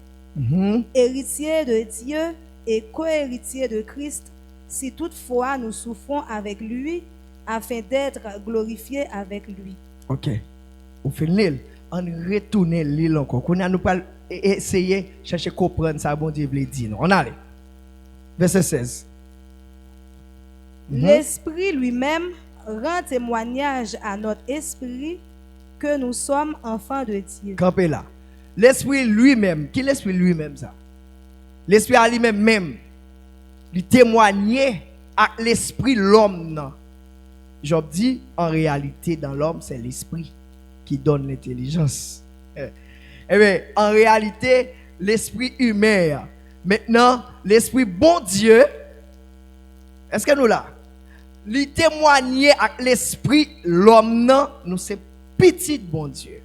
Speaker 2: Héritiers de Dieu et co-héritiers de Christ, si toutefois nous souffrons avec lui, afin d'être glorifiés avec lui.
Speaker 1: Ok. Au final, on retourne l'île encore. On a nous pas essayer chercher comprendre ça bon Dieu veut dire. On allait. Verset 16.
Speaker 2: L'esprit lui-même rend témoignage à notre esprit que nous sommes enfants de Dieu.
Speaker 1: Campez là. L'esprit lui-même, qui l'esprit lui-même ça? L'esprit à lui-même même. Il témoignait à l'esprit l'homme. Job dit en réalité dans l'homme c'est l'esprit qui donne l'intelligence. Eh bien en réalité l'esprit humain. Maintenant l'esprit bon Dieu. Est-ce que nous là? Il témoignait à l'esprit l'homme nous c'est petit bon Dieu.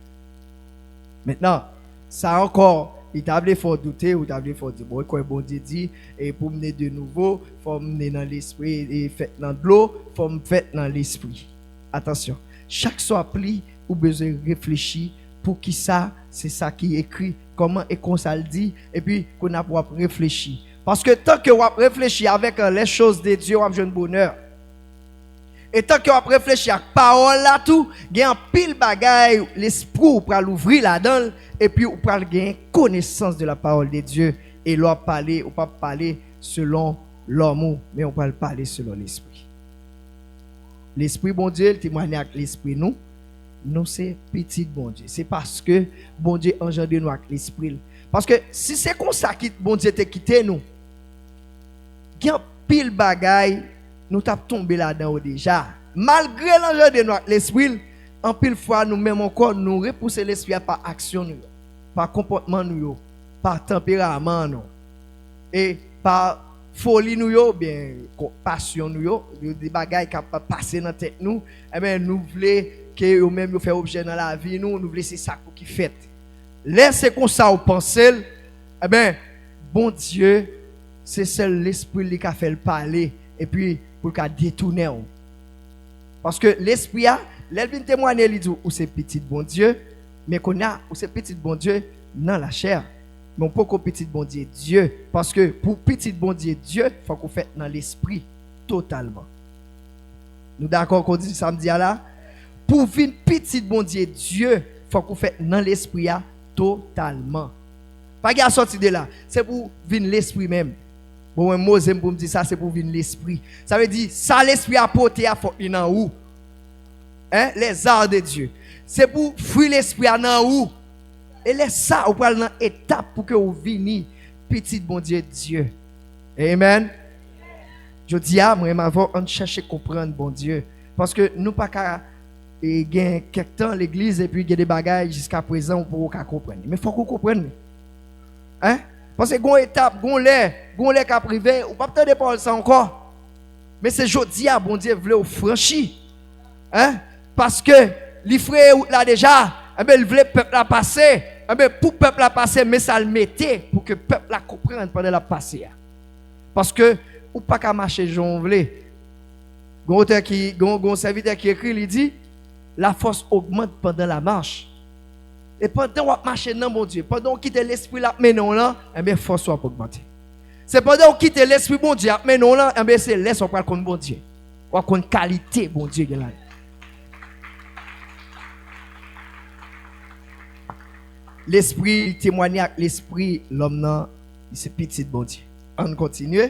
Speaker 1: Maintenant ça encore il t'a faut douter ou t'a faut dire bon quoi bon Dieu dit et pour mener de nouveau faut mener dans l'esprit et fait dans l'eau faut me faire dans l'esprit. Attention, chaque soir pli ou besoin réfléchir pour qui ça c'est ça qui est écrit comment et qu'on ça le dit et puis qu'on a pour réfléchir parce que tant que on réfléchir avec les choses de Dieu on a jeune bonheur. Et tant que on réfléchir à parole là tout, il un pile bagaille l'esprit pour l'ouvrir là-dedans et puis on parle gagner connaissance de la parole de Dieu et l'on parler ou pas parler selon l'homme mais on parle parler selon l'esprit. L'esprit bon Dieu, il témoigne avec l'esprit nous c'est petit bon Dieu. C'est parce que bon Dieu engendre nous avec l'esprit. Parce que si c'est comme ça que bon Dieu t'a quitté nous, il y a pile bagaille nous t'a tombé là-dedans déjà. Malgré l'engendre de nous avec l'esprit, en pile fois nous même encore nous repousser l'esprit par action nous, par comportement nous, par tempérament nous et par folie nous yo bien passion nous yo des bagailles qui passer dans tête nous et ben nous voulons que nous même nous faire objet dans la vie nous voulons c'est ça pour qui fait laissez comme ça au penser et ben bon Dieu c'est seul l'esprit qui a fait le parler et puis pour qu'a détourner parce que l'esprit a l'elle vient témoigner lui dit ou c'est petit bon Dieu Mais qu'on a, ou c'est petit bon Dieu dans la chair. Mais on peut qu'on petit bon Dieu Dieu. Parce que pour petit bon Dieu Dieu, il faut qu'on fait dans l'esprit totalement. Nous d'accord qu'on dit samedi là? Pour venir petit bon Dieu Dieu, il faut qu'on fait dans l'esprit totalement. Pas qu'à sortir de là. C'est pour venir l'esprit même. Bon, moi, j'aime pour me dire ça, c'est pour venir l'esprit. Ça veut dire, ça l'esprit a porté à faut en où? Hein? Les arts de Dieu. C'est pour fuir l'esprit en où? Et laisse ça, on parle dans étape pour que vous veniez petit bon Dieu Dieu. Amen. Je dis à moi, on cherche à comprendre bon Dieu. Parce que nous pas qu'à gagner quelque temps l'église et puis il y a des bagages jusqu'à présent pour qu'on comprenne. Mais il faut qu'on comprenne. Hein? Parce que gon étape, gon lait qu'a privé, ou pas peut-être parler ça encore. Mais c'est jodi à bon Dieu veut franchir. Hein? Parce que les frères là déjà, eh ben il voulait peuple la passer, eh ben pour peuple la passer, mais ça le mettait pour que peuple la comprenne pendant la passer. Parce que ou pas qu'à marcher Jean voulait. Gon serviteur qui écrit, il dit la force augmente pendant la marche. Et pendant qu'on marche dans mon Dieu, pendant qu'on quitte l'esprit là, mais non là, eh bien force va augmenter. C'est pendant qu'on quitte l'esprit bon Dieu, mais non là, eh bien c'est laisse on parle contre bon Dieu. On connaît qualité bon Dieu là. L'esprit témoigne avec l'esprit l'homme là, c'est petit bon Dieu. On continue.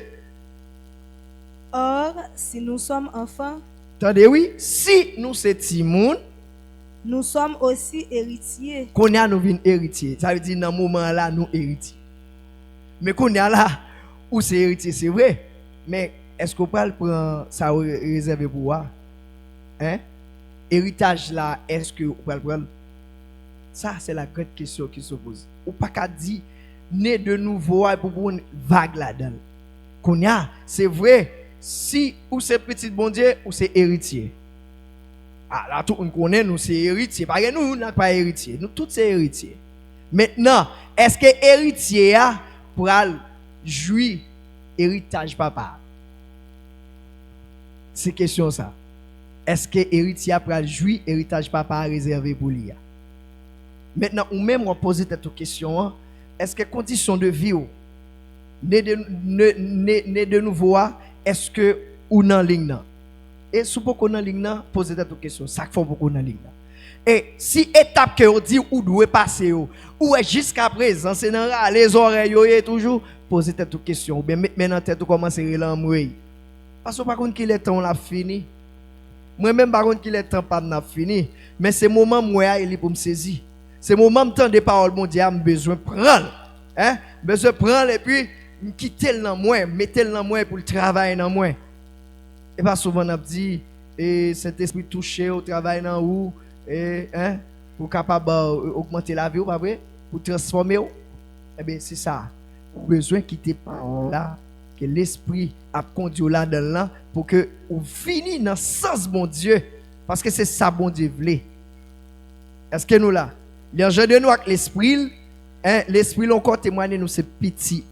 Speaker 2: Or, si nous sommes enfants,
Speaker 1: attendez oui, si nous c'est timoun,
Speaker 2: nous sommes aussi héritiers.
Speaker 1: Qu'on a nous vinn héritier. Ça veut dire dans moment là nous héritiers. Mais qu'on a là où c'est héritier c'est vrai, mais est-ce qu'on peut prendre ça réservé pour moi? Hein? Héritage là, est-ce que on peut prendre? Ça c'est la grande question qui se pose. Ou pas qu'à dire né de nouveau pour une vague là-dedans. Qu'on a, c'est vrai, si ou c'est petit bon Dieu ou c'est héritier. Ah, là, tout le monde connaît, nous, c'est héritier. Parce que nous, n'est pas héritier. Nous, tous, c'est héritier. Maintenant, est-ce que héritier a pour jouir héritage papa? C'est question ça. Est-ce que héritier a pour jouir héritage papa réservé pour lui? Maintenant, ou même on pose cette question, est-ce que condition de vie, né de nouveau, est-ce que ou dans ligne? Et si vous avez une ligne, posez cette question. Ça fait beaucoup de ligne. Et si étape que vous dites ou doit passer, ou jusqu'à présent, c'est dans les oreilles, toujours, posez cette question. Ou bien maintenant, tête, commencez à l'amourir. Parce que par contre, qu'il est temps, la fini. Moi-même, par contre, qu'il est temps, pas de fini. Mais c'est le moment où il est pour me saisir. C'est le moment où je des paroles, mon Dieu, j'ai besoin de prendre. Hein? Besoin de prendre et puis, quitter le dans moi, mettre le dans moi pour le travail dans moi. Et pas souvent on a dit et cet esprit touché au travail dans où et hein pour capable augmenter la vie ou pas vrai pour transformer. Eh bien c'est ça. Besoin quitter par là que l'esprit a conduit là dedans pour que on finisse dans le sens bon Dieu parce que c'est ça bon Dieu voulait. Est-ce que nous là l'enjeu de nous avec l'esprit hein l'esprit encore témoigner nous c'est petit.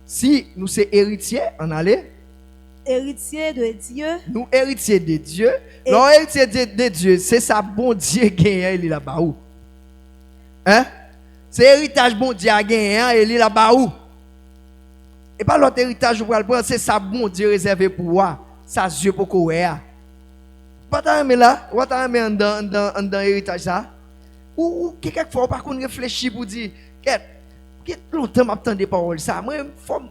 Speaker 1: Si nous c'est héritier on allait
Speaker 2: héritier de Dieu.
Speaker 1: Nous héritiers de Dieu. Non, héritier de Dieu, c'est ça bon Dieu gagne il est là-bas où? Hein? C'est héritage bon Dieu gagne il est là-bas où? Et pas l'autre héritage pour le prendre, c'est ça bon Dieu réservé pour moi. Ça Dieu pour quoi? Pas ta mais là, ou ta mais dans héritage ça? Ou quelquefois par contre réfléchir pour dire qu'est longtemps m'attend des paroles ça. Moi faut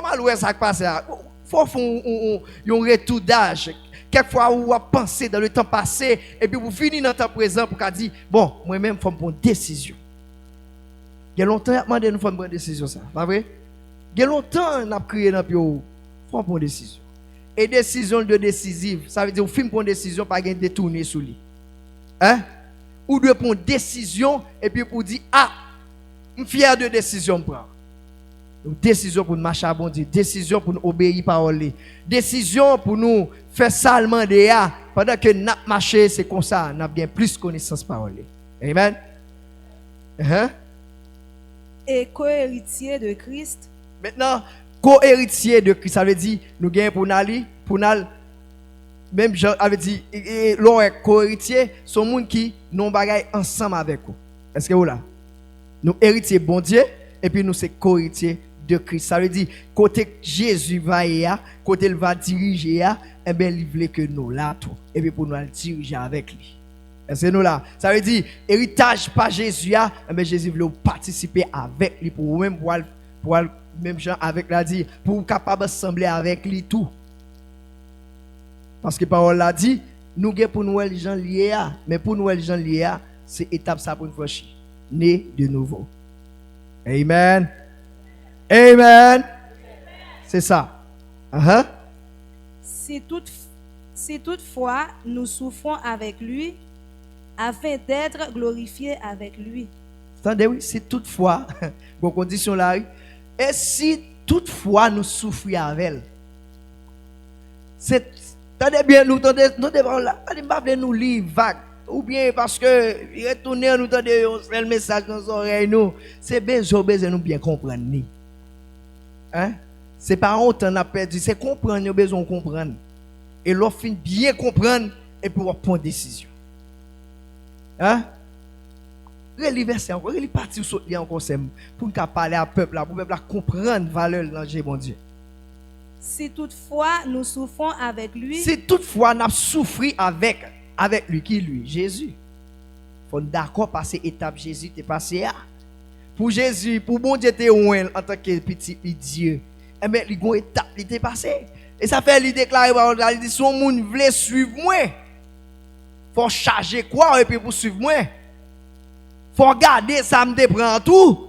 Speaker 1: mal ça passe là. Faut faire un retour d'âge. Quelquefois, vous pensez dans le temps passé, et puis vous finissez dans le temps présent pour dire, bon, moi-même, il faut prendre une décision. Il y a longtemps, il demandé de nous faire une décision, ça. Pas vrai? Il y a longtemps, on a crié dans le pays, il faut prendre une décision. Et décision de décisive, ça veut dire, vous finissez prendre une décision, pas de détourner sur lui. Hein? Ou de prendre une décision, et puis pour dire, ah, je suis fier de décision que je prends. Décision pour nous marcher à bon Dieu, décision pour nous obéir à parole, décision pour nous faire salement de ya pendant que nous marchons, c'est comme ça, nous avons bien plus connaissance parole. Amen.
Speaker 2: Et co-héritier de Christ.
Speaker 1: Maintenant, co-héritier de Christ, ça veut dire nous gagnons pour nous même Jean avait dit, l'on est co-héritier, son monde qui nous bagaille ensemble avec vous. Est-ce que vous là? Nous héritiers bon Dieu, et puis nous c'est co-héritiers de Christ. Ça veut dire, côté Jésus va y a, côté il va diriger à, et bien il veut que nous là tout, et puis pour nous diriger avec lui. Est-ce que nous là? Ça veut dire, héritage pas Jésus a, et bien Jésus veut participer avec lui, pour même pour même gens avec la dit, pour capable assembler avec lui tout. Parce que parole l'a dit, nous sommes pour nous les gens liés, mais pour nous les gens liés, c'est étape ça pour nous franchir. Né de nouveau. Amen. Amen. C'est ça. Uh-huh.
Speaker 2: Si toutefois nous souffrons avec lui, afin d'être glorifiés avec lui.
Speaker 1: Attendez, oui, si toutefois, bon condition là, et si toutefois nous souffrons avec elle, c'est, attendez bien, nous devons là, nous lire vague, ou bien parce que retourner nous entendez le message dans nos oreilles, nous, c'est besoin nous bien comprendre. Hein? C'est pas honte on a perdu, c'est comprendre, nous besoin de comprendre. Et l'offre bien comprendre et pouvoir prendre décision. Hein? Relis verset encore, relis partie ou sauter encore pour nous parler à peuple là, pour peuple là comprendre valeur de l'ange bon Dieu.
Speaker 2: Si toutefois nous souffrons avec lui.
Speaker 1: Si toutefois nous souffrons avec lui, qui lui? Jésus. Faut d'accord passer étape Jésus t'es passé à. Pour Jésus, pour bon Dieu t'es loin en tant que petit Dieu. Et bien il y a une étape il t'est passé. Et ça fait lui déclarer il dit si on monde veut suivre moi, faut charger quoi et puis pour suivre moi. Faut regarder ça me prend tout.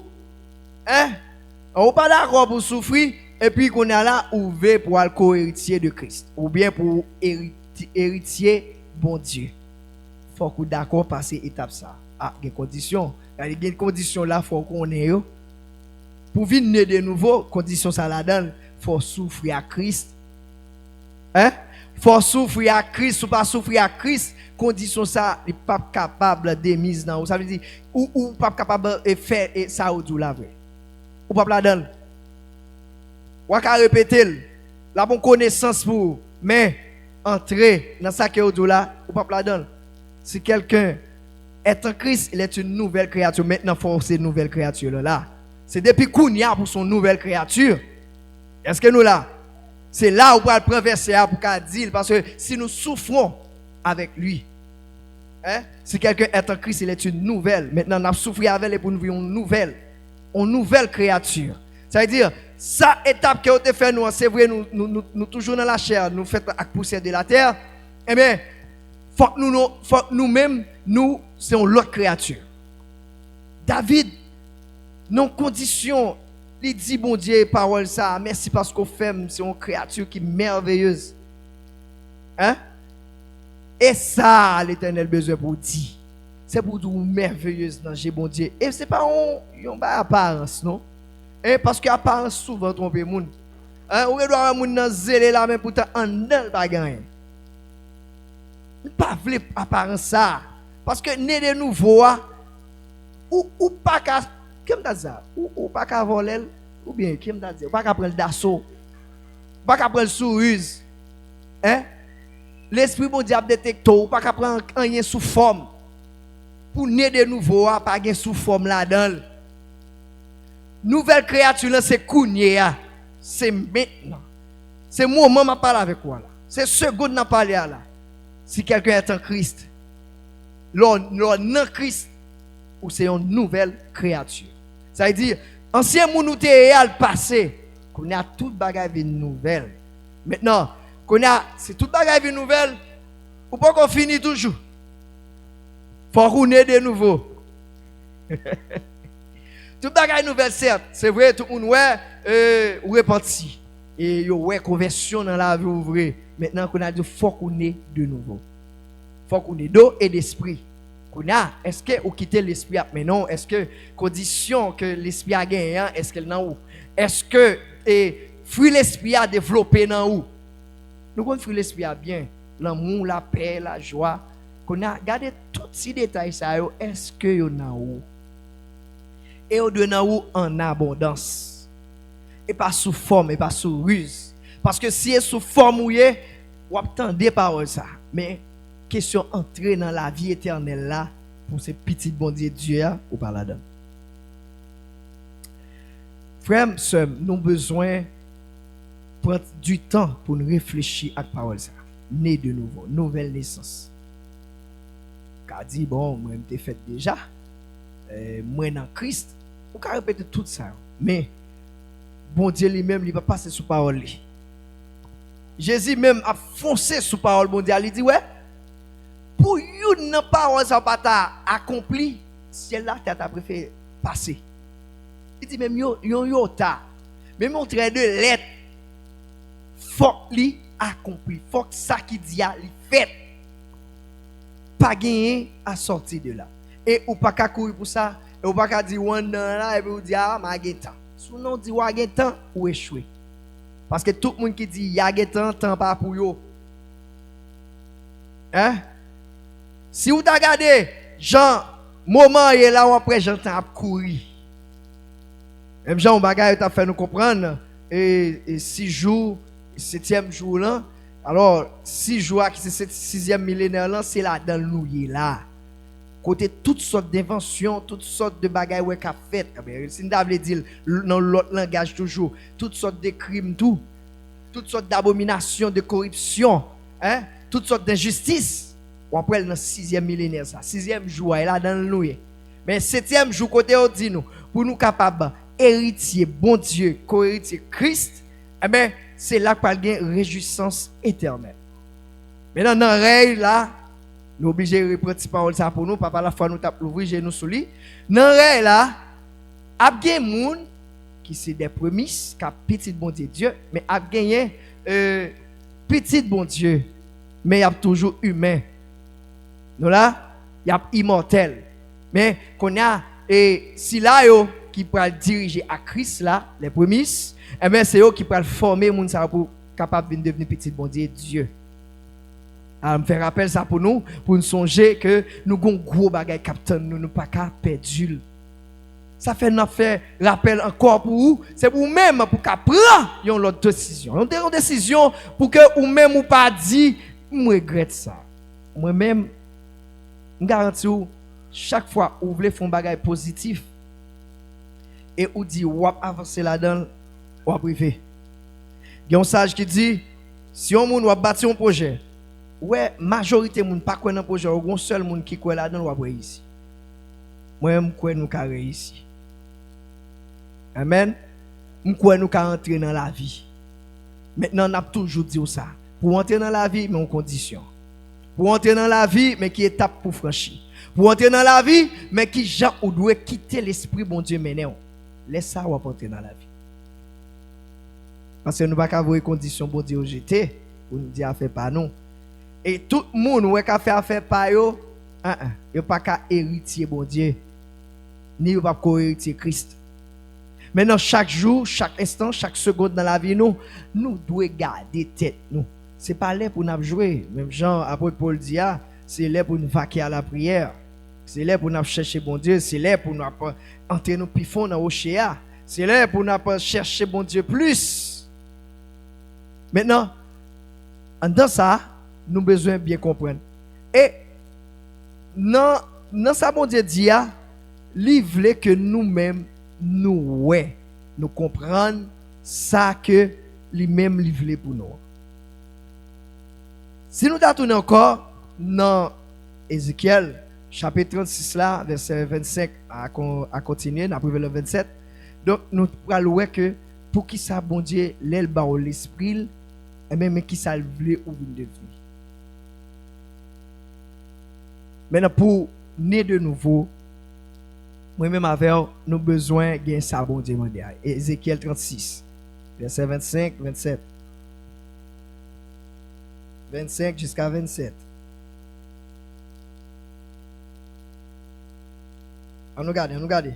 Speaker 1: Hein? On pas d'accord pour souffrir et puis qu'on est là ouvert pour être co-héritier de Christ ou bien pour héritier bon Dieu. Faut qu'on d'accord passer étape ça. Ah, des conditions. Il y a des conditions là faut qu'on ait pour venir de nouveau, condition ça la donne, faut souffrir à Christ. Hein? Faut souffrir à Christ ou pas souffrir à Christ. Condition ça, il pas capable de mise dans. Ça veut dire ou pas capable de faire ça ou tout la vrai. Ou pas la donne. Ou qu'à répéter la bonne connaissance pour mais entrer dans ça que ou là ou pas la donne. Si quelqu'un est en Christ, il est une nouvelle créature. Maintenant faut cette nouvelle créature là. C'est depuis Kounia pour son nouvelle créature. Est-ce que nous là? C'est là où on va prendre verset pour qu'à dire parce que si nous souffrons avec lui. Hein? Si quelqu'un est en Christ, il est une nouvelle. Maintenant, on a souffert avec lui pour nous vivre une nouvelle créature. Ça veut dire, ça étape que vous avez fait, nous, c'est vrai, nous toujours dans la chair, nous faisons la poussière de la terre. Eh bien, faut que nous-mêmes, nous, c'est l'autre créature. David, nos conditions, il dit, bon Dieu, parole ça, merci parce qu'on fait, c'est une créature qui est merveilleuse. Hein? Et ça, l'Éternel besoin pour dire. C'est pour dire merveilleuse dans Dieu, bon Dieu. Et c'est pas une apparence, non? Et parce que l'apparence souvent trompe les gens. Hein? On doit avoir des gens zélés là, mais pourtant, en dans le bagage. Ne pas vouloir apparence ça. Parce que né de nouveau, ou pas qu'à. Qu'est-ce que ça? Ou pas qu'à voler, ou bien, qu'est-ce que ça? Ou pas qu'à prendre d'assaut. Ou pas qu'à prendre sous ruse. Hein? L'esprit bon diable détecteur, pas qu'à prendre rien sous forme. Pour naître de nouveau, pas rien sous forme là-dedans. Nouvelle créature là, c'est Kounia. C'est maintenant. C'est moment m'a parler avec toi là. C'est seconde n'a parler là. Si quelqu'un est en Christ, l'on non Christ, ou c'est une nouvelle créature. Ça veut dire, ancien monde nous t'est passé, qu'on a toute bagaille nouvelle. Maintenant, c'est toute bagaille nouvelle, ou pas qu'on finit toujours. Faut qu'on ait de nouveau. Toute bagaille nouvelle, certes, c'est vrai, tout le monde ouais, ou repenti. Et il y a conversion dans la vie ouvrière. Maintenant qu'on a dit, faut qu'on ait de nouveau. Faut qu'on ait d'eau et d'esprit. Est-ce que vous quittez l'esprit mais non? Est-ce que condition que l'esprit a gagné, est-ce qu'elle n'a où? Est-ce que fruit l'esprit a développé dans où? Nous connaissons fruit l'esprit a bien. L'amour, la paix, la joie. Qu'on a gardé tous ces détails, ça, est-ce que y en a où? Et on donne où en abondance. Et pas sous forme, et pas sous ruse. Parce que si est sous forme ou ou attendez paroles ça. Mais question entrer dans la vie éternelle là pour ces petits bon Dieu ou pas là-dedans. Frères, sœurs, nous avons besoin de prendre du temps pour nous réfléchir à la parole ça. Né de nouveau, nouvelle naissance. Car dit bon, moi je fait déjà. Moi dans Christ, on peut répéter tout ça. Mais bon Dieu lui-même, il va passer sous parole. Jésus même a foncé sous parole bon Dieu. Il dit ouais, pour une parole ça pas accompli, ciel là t'as préféré passer. Il dit même yo ta, même on trait de lettre, faut li accompli, faut que ça qui dit a li fait. Pas gagner à sortir de là. Et ou pas qu'à courir pour ça, et ou pas qu'à dire one là et puis ou dire ah ma temps. Sous non dit wa temps ou échouer. Parce que tout le monde qui dit ya temps pas pour yo. Hein? Si vous regardez Jean moment est là où après Jean temps à courir. Même Jean bagaille t'a fait nous comprendre et 6 jours, 7e jour là. Alors 6 jours qui c'est 6e millénaire là, c'est là dans nous là. Côté toutes sortes d'inventions, toutes sortes de bagailles ouais qu'a fait. Si nous avons dit dans l'autre langage toujours, toutes sortes de crimes tout, toutes sortes d'abominations, de corruption, hein, toutes sortes d'injustices. On après dans 6e millénaire ça, 6e jour là dans nous. Mais 7e jour côté on dit nous pour nous capables héritier bon Dieu, co-héritier Christ, eh ben c'est là qu'on a une réjouissance éternelle. Maintenant dans règle là, nous obligés de reprendre cette parole ça pour nous, papa la fois nous tape l'ouvrir genou sous lui. Dans règle là, a bien moun qui c'est des prémices, qui petit bon Dieu, mais a gagné petit bon Dieu, mais il y a toujours humain. Nous là, il y a immortel. Mais qu'on a et si là yo qui peut diriger à Christ là, les prémices, et bien c'est eux qui peuvent former moun ça pour capable de devenir petit bon Dieu. Alors, me fait rappel ça pour nous songer que nous avons un gros bagage captain, nous pas qu'à perdre. Ça fait nous faire rappel encore pour vous, c'est pour même pour qu'à prendre une autre décision. Une décision pour que ou même ou pas dit, je regrette ça. Moi-même, je garantis chaque fois où vous voulez faire un bagage positif et ou dit ou avancer là-dedans, ou privé. Il y a un sage qui dit si on moun ou bâtir un projet, ouais, majorité moun pas quoi dans projet, ou un seul moun qui quoi là-dedans ou après ici. Moi-même quoi nous ca réussir. Amen. M'kwa nous ca entrer dans la vie. Maintenant on a toujours dit ça. Pour entrer dans la vie, mais en condition. Pour entrer dans la vie, mais qui étape pour franchir. Pour entrer dans la vie, mais qui gens ou doit quitter l'esprit bon Dieu mener. Laisse ça ou entrer dans la vie. Parce que nous pas qu'à voir conditions bon Dieu jeter pour nous dire affaire pas nous. Et tout le monde ouais qu'a fait affaire pas yo, yo pas qu'à héritier bon Dieu. Ni yo pas co-héritier Christ. Maintenant chaque jour, chaque instant, chaque seconde dans la vie nous devons garder tête nous. C'est pas là pour nous jouer. Même Jean apôtre Paul dit c'est là pour nous vaquer à la prière. C'est là pour nous chercher bon Dieu, c'est là pour nous entrer nous plus fond dans rocher. C'est là pour nous chercher bon Dieu plus. Maintenant, dans ça, nous avons besoin de bien comprendre. Et dans ça, bon Dieu dit, il veut que nous-mêmes, nous comprenions ça que lui-même il veut pour nous. Si nous tournons encore dans Ézéchiel, chapitre 36, là, verset 25 à continuer, après le 27, donc nous allons voir que pour qui ça, bon Dieu, l'elba ou l'esprit, et même qui ça veut ou devenir. Maintenant, pour naître de nouveau, moi-même avec nous besoin de ça, bon Dieu, Ézéchiel 36, verset 25, 27. 25 jusqu'à 27. On nous regarde.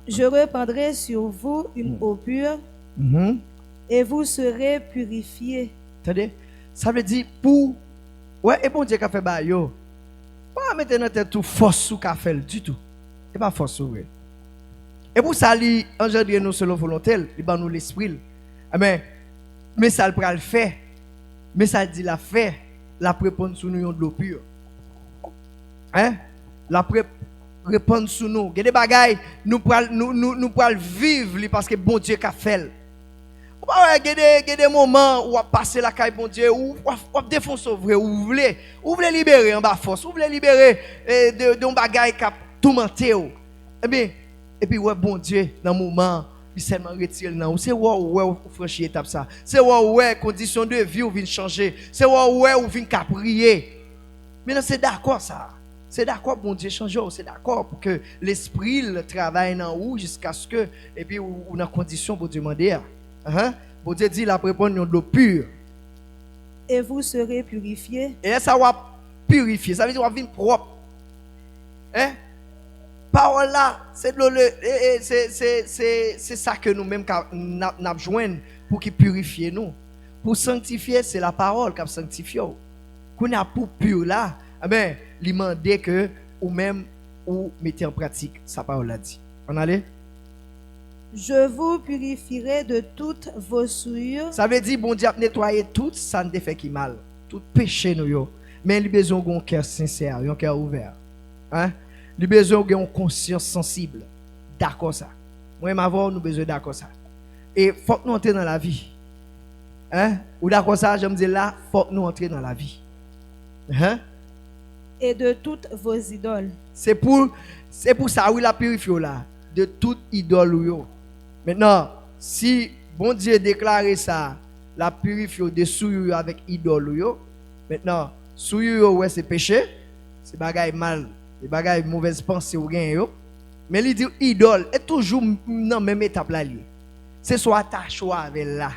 Speaker 2: Je répandrai sur vous une eau pure et vous serez purifiés.
Speaker 1: Attendez, ça veut dire pour Ouais, et bon Dieu qu'a fait ba yo. Pas mettre dans tête tout force sous qu'a fait du tout. Et pas force sous. Et pour ça li engendre nous selon volonté, il ba nous l'esprit. Mais ça le pral fait. Mais ça dit la fait, la répondre sur nous de l'eau pure. Hein? La répondre sur nous. Il y a des bagailles nous pral vivre parce que bon Dieu qu'a fait. Il y a des moments où on passe la caille bon Dieu, où on défonce vrai, où vous voulez libérer en bas force, vous voulez libérer de bagaille qui a tourmenté. Et puis ouais bon Dieu dans le moment il seulement retire là, c'est ouais franchir étape ça. C'est ouais condition de vie ou vient changer. C'est ouais ou vient prier. Mais c'est d'accord ça. C'est d'accord bon Dieu change, c'est d'accord pour que l'esprit travaille dans vous jusqu'à ce que et puis ou dans condition pour demander. Bon Dieu dit la répondre de l'eau pure.
Speaker 2: Et vous serez purifiés.
Speaker 1: Et ça va purifier, ça veut dire qu'on va venir propre. Hein? Parole là, c'est ça que nous-mêmes nous besoin pour qu'il purifie nous. Pour sanctifier, c'est la parole qui sanctifie. Qu'on a pour pur là, il demande que ou même ou mettez en pratique sa parole là dit. On allait?
Speaker 2: Je vous purifierai de toutes vos souillures.
Speaker 1: Ça veut dire bon Dieu nettoyer tout ça ne fait qui mal, tout péché nous yo. Mais il a besoin d'un cœur sincère, un cœur ouvert. Hein? Il a besoin d'une conscience sensible. D'accord ça. Moi et avoir nous besoin d'accord ça. Et faut que nous entrions dans la vie. Hein? Ou d'accord ça, je me dis là, faut que nous entrions dans la vie. Hein?
Speaker 2: Et de toutes vos idoles.
Speaker 1: C'est pour ça oui la purifier là, de toute idole yo. Maintenant, si bon Dieu déclare ça, la purifier de souillure avec idole yo, maintenant, souillure ouais c'est péché, c'est bagaille mal, c'est bagaille mauvaise pensée ou rien yo. Mais il dit idole est toujours dans même étape là lié. C'est soit attaché avec là.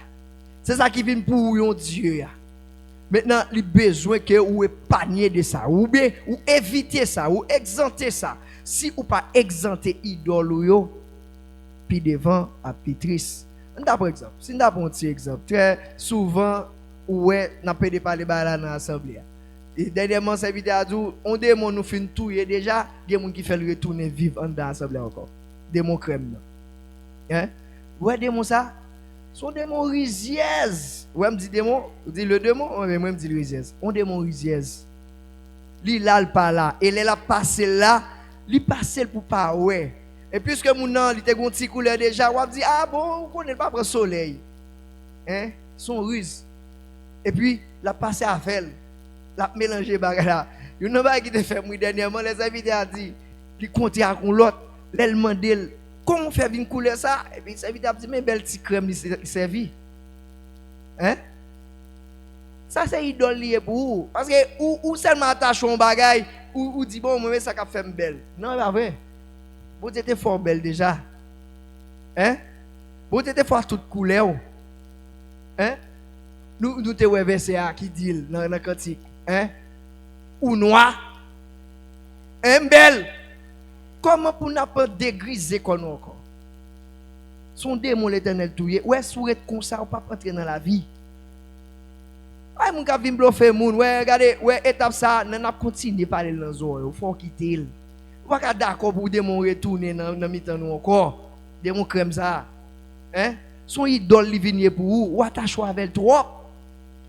Speaker 1: C'est ça qui vient pour un Dieu là. Maintenant, il a besoin que vous épargnez de ça, ou bien ou éviter ça, ou exempter ça. Si vous pas exempter idole yo, puis devant à Pétrice. Par exemple, si nous avons un petit exemple, très souvent, ouais, n'a pas de parler dans l'assemblée. Et dernièrement, cette vidéo a dit, on démon nous fait tout et déjà, il y a des gens qui font retourner vivre dans l'assemblée encore. Démon crème. Hein? Ouais, démon ça? Son démon riziez. Ouais, me dit démon, vous dit le démon, moi me dit riziez. On démon riziez. Li là le pas là et il a passé là, li passé pour pas ouais. Et puisque mon nom il était gon petit couleur déjà, on dit ah bon, on connaît pas prendre soleil. Hein? Son ruse. Et puis la passé à faire, la mélanger bagarre là. Il n'a pas qui te fait moi dernièrement les invités a dit, il compte à con l'autre, elle demande comment faire une couleur ça et puis les invités a dit mais belle petite crème il servi. Hein? Ça c'est idole lié pour vous parce que ou seulement attache un bagage ou dit bon moi ça qu'a fait belle. Non, pas vrai. Vous étiez fort belle déjà. Hein? Vous étiez fort toute couleur. Hein? Nous te ouais verset qui dit dans le cantique. Hein? Ou noir. Hein belle. Comment pour n'a pas dégriser comme nous encore? Son démon l'Éternel touye. Ouais, sourit comme ça ou pas entrer dans la vie. Ouais, mon gars vient bluffer moun. Ouais, regardez, ouais, étape ça, n'a continuer parler dans zone, il faut quitter. Ou pas d'accord pour démon retourner dans mi-temps nous encore. Démon crème ça. Hein? Son idole li vient pour vous, ou attache avec trop.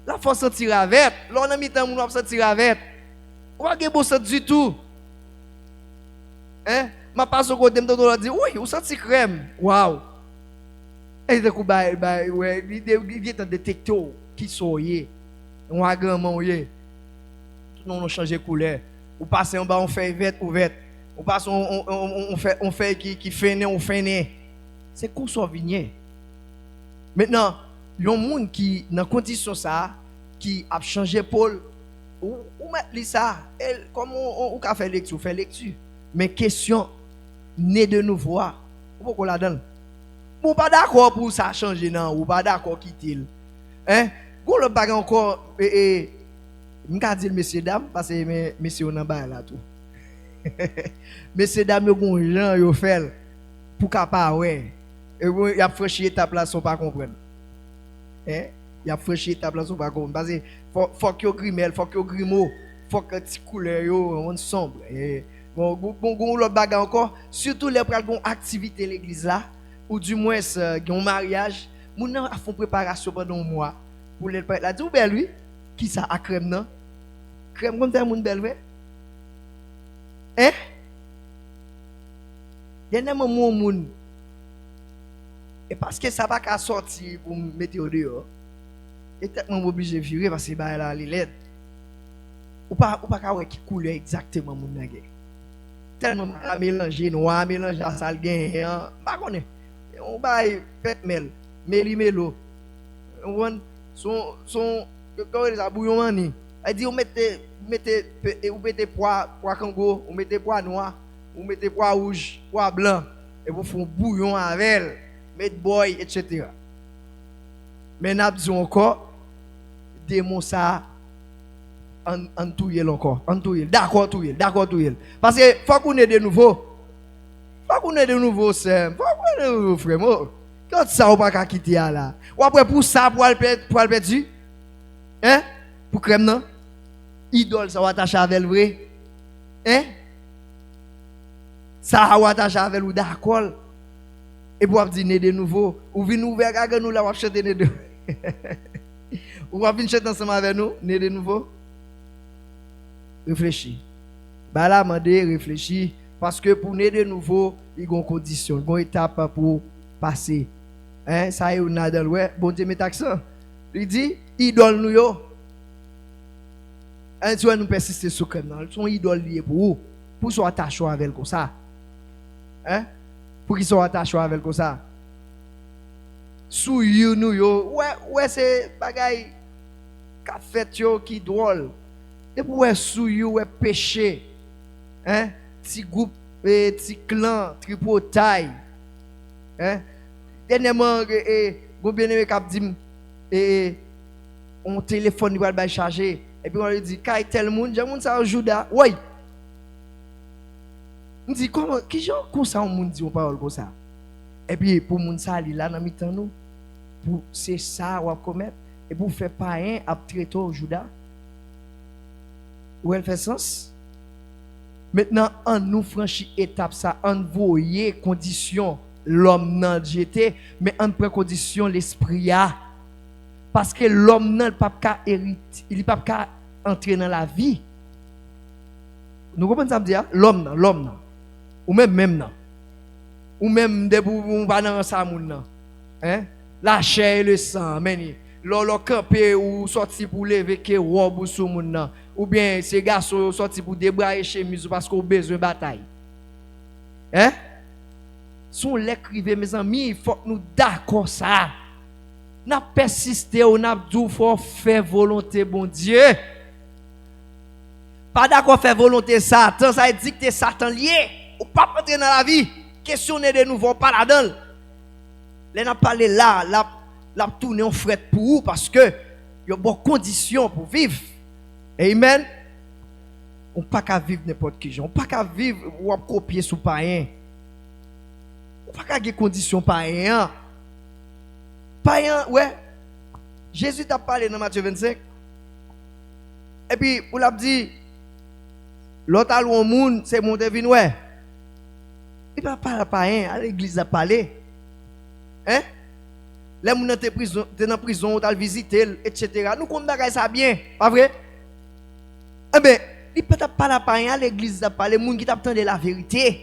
Speaker 1: La force sentir avec, là dans mi-temps moun va sentir avec. Ou pas bon sens du tout. Hein? Ma passe au côté me dit oui, ou senti crème. Waouh. Et de coup ouais, il est un détecteur qui soyez. On a grand yé. Tout le monde change de couleur. Ou passe en bas on fait vert ouverte. Ou passe on fait qui fait né on fait né. C'est qu'on soit vigné. Maintenant, il y a un monde qui dans condition ça qui a changé Paul ou mettre ça comme on fait lecture, fait lecture. Mais question né de nouveau. Pourquoi la donne? Ou pas d'accord pour ça changer non, ou pas d'accord quitter. Hein? Vous le pas encore m'ka dire messieurs dames parce que messieurs on en bas là tout. Messieurs dames yo gon gens yo fait pour capable ouais. Et y a franchi étape là sans pas comprendre. Hein? Il a franchi étape là, pas comme parce que faut que grimel, faut que grimo, faut que petit couleur yo on sombre. Et bon l'autre bagarre encore, surtout les pral gon activité l'église là ou du moins un mariage, moun nan a font préparation pendant un mois pour les la dit ou belle lui qui ça a crème non? Crème comme ça moun belle vrai? Hein? Dernièrement moun et parce que ça va qu'à sortir pour mettre au dehors. Et tellement obligé de virer parce que bah là les LED. Ou pas qu'à qui couleur exactement mon nègre. Tellement à mélanger noir, mélanger à sale gain, pas connaît. On bail pète mel, melo. On son quand les bouillon mani. Elle dit on mettez pois kango, on mettez pois noir, on mettez pois rouge, pois blanc et vous font bouillon avec elle, mettre boy etc. Mais n'a besoin encore démon ça en touyer encore, en touyer. D'accord touyer. Parce que faut qu'on ait de nouveau. Faut qu'on ait de nouveau c'est. Faut qu'on ait de nouveau frère. Quand ça on pas quitter là. Ou après pour ça pour le perdu. Hein? Pour crème non? Idole ça va attacher avec vrai. Hein? Ça va attacher avec ou d'accord. Et pour dire de nouveau, ou venir ouvrir avec nous là on va chanter de deux. Ou va venir chanter ensemble avec nous, né de nouveau. Réfléchis. Bah là, réfléchis. Parce que pour né de nouveau, il y a une condition, une étape pour passer. Hein? Ça y est, on a dans le bon Dieu met accent. Il dit, idole nous yo. Hein, tu vas nous persister sur comme son idole lié pour vous. Pour qu'ils soient attachés avec elle comme ça. Hein? Pour qu'ils soient attachés avec elle comme ça. Sous you nous yo. Ouais, c'est bagaille qu'a fait yo qui drôle. Et pour ouais sous you ouais péché. Hein? Petit groupe, petit clan, tripotaille. Hein? Dernièrement bon bien-aimé cap dit on téléphone il va charger et puis on lui dit kay tel monde, j'ai monde ça Judas. Ouais. On dit comment qui genre comme ça on monde dit on parle comme ça. Et puis pour monde ça li là dans mi-temps nous pour c'est ça on va commettre et pour faire païen à traiter au Judas. Où elle fait sens? Maintenant, on nous franchit étape ça, on voyait condition l'homme nan j'étais, mais on prend condition l'esprit a. Parce que l'homme nan pas qu'à hériter, il pas qu'à entrer dans la vie. Nous comprenons ça dire l'homme nan ou même nan. Ou même de pour pas dans ça moun nan. Hein? La chair et le sang, meni. Lolo campé ou sorti pour lever que robe sous moun nan. Ou bien ces garçons sorti pour débrayer chemise parce qu'on a besoin de bataille. Hein? Son l'écrivain mes amis, il faut que nous d'accord ça. N'a persister ou n'a dit faut faire volonté bon Dieu. Pas d'accord faire volonté Satan, ça dit que Satan lié ou pas entrer dans la vie. Questionner de nouveau pas là-dedans. Les n'a parlé là, la tourner en fret pour vous parce que il y a bonnes conditions pour vivre. Amen. On pas qu'à vivre n'importe qui. On pas qu'à vivre ou à copier sous païen. On pas qu'à des conditions païen. Païen, ouais. Jésus t'a parlé dans Matthieu 25. Et puis, pour l'a dit, l'autre au monde, c'est monter vin ouais. Il va pas païen, à l'église a parlé. Hein? Les gens sont en prison, on visiter, etc. Nous comprenons ça bien, pas vrai? Eh bien, il peut pas la parler à l'église, les gens qui t'attendent la vérité.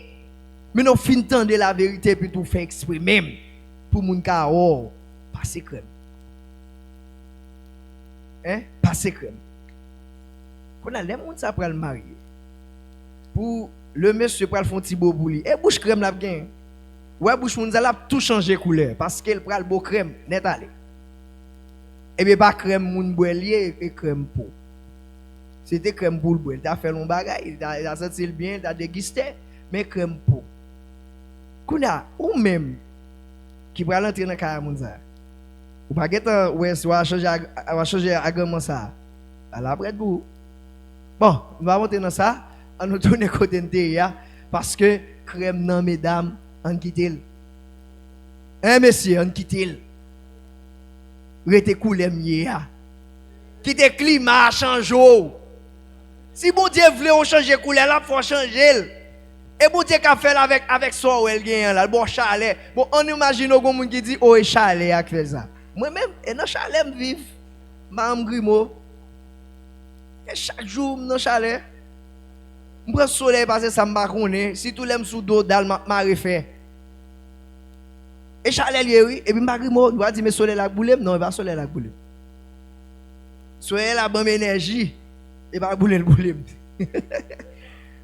Speaker 1: Mais nous finissons de la vérité puis tout faire exprimer pour les gens qui passer crème. Hein? Passer crème. Quand les gens ça pour le marier. Pour le monsieur pour le faire un petit beau bouli. Et bouche crème la bien. Ouais, bouche moun a tout changer couleur parce qu'elle prend le beau crème net aller. Et bien pas crème moun boelier et crème peau. C'était crème boule boule, il a fait long bagay, il a senti bien, il a dégusté, mais crème peau. Kounya ou même qui prend l'entrée dans carré moun ça. Ou pas geta ouais soit changer agrément ça. À la prête goût. Bon, on va monter dans ça, on nous tourner côté de parce que crème non mesdames on quitte il. Hein, monsieur, on quitte il. rete couleur mieux. Quitte climat change. Si bon Dieu veut on changer couleur là, faut changer. Et bon Dieu qu'a fait avec ça ou elle gagne là, bon chalet. Bon on imagine au monde qui dit oh et chalet a fait ça. Moi même et dans chalet me vivre. Madame Grimaud. Et chaque jour dans chalet. Je prends le soleil parce que ça me connaît. Si tout l'aime sous dos dal m'a refait. Et chalet lié oui et puis Madame Grimaud doit dire mais soleil la boule non, il va soleil la boule. Soleil la bonne énergie et pas boule le boule.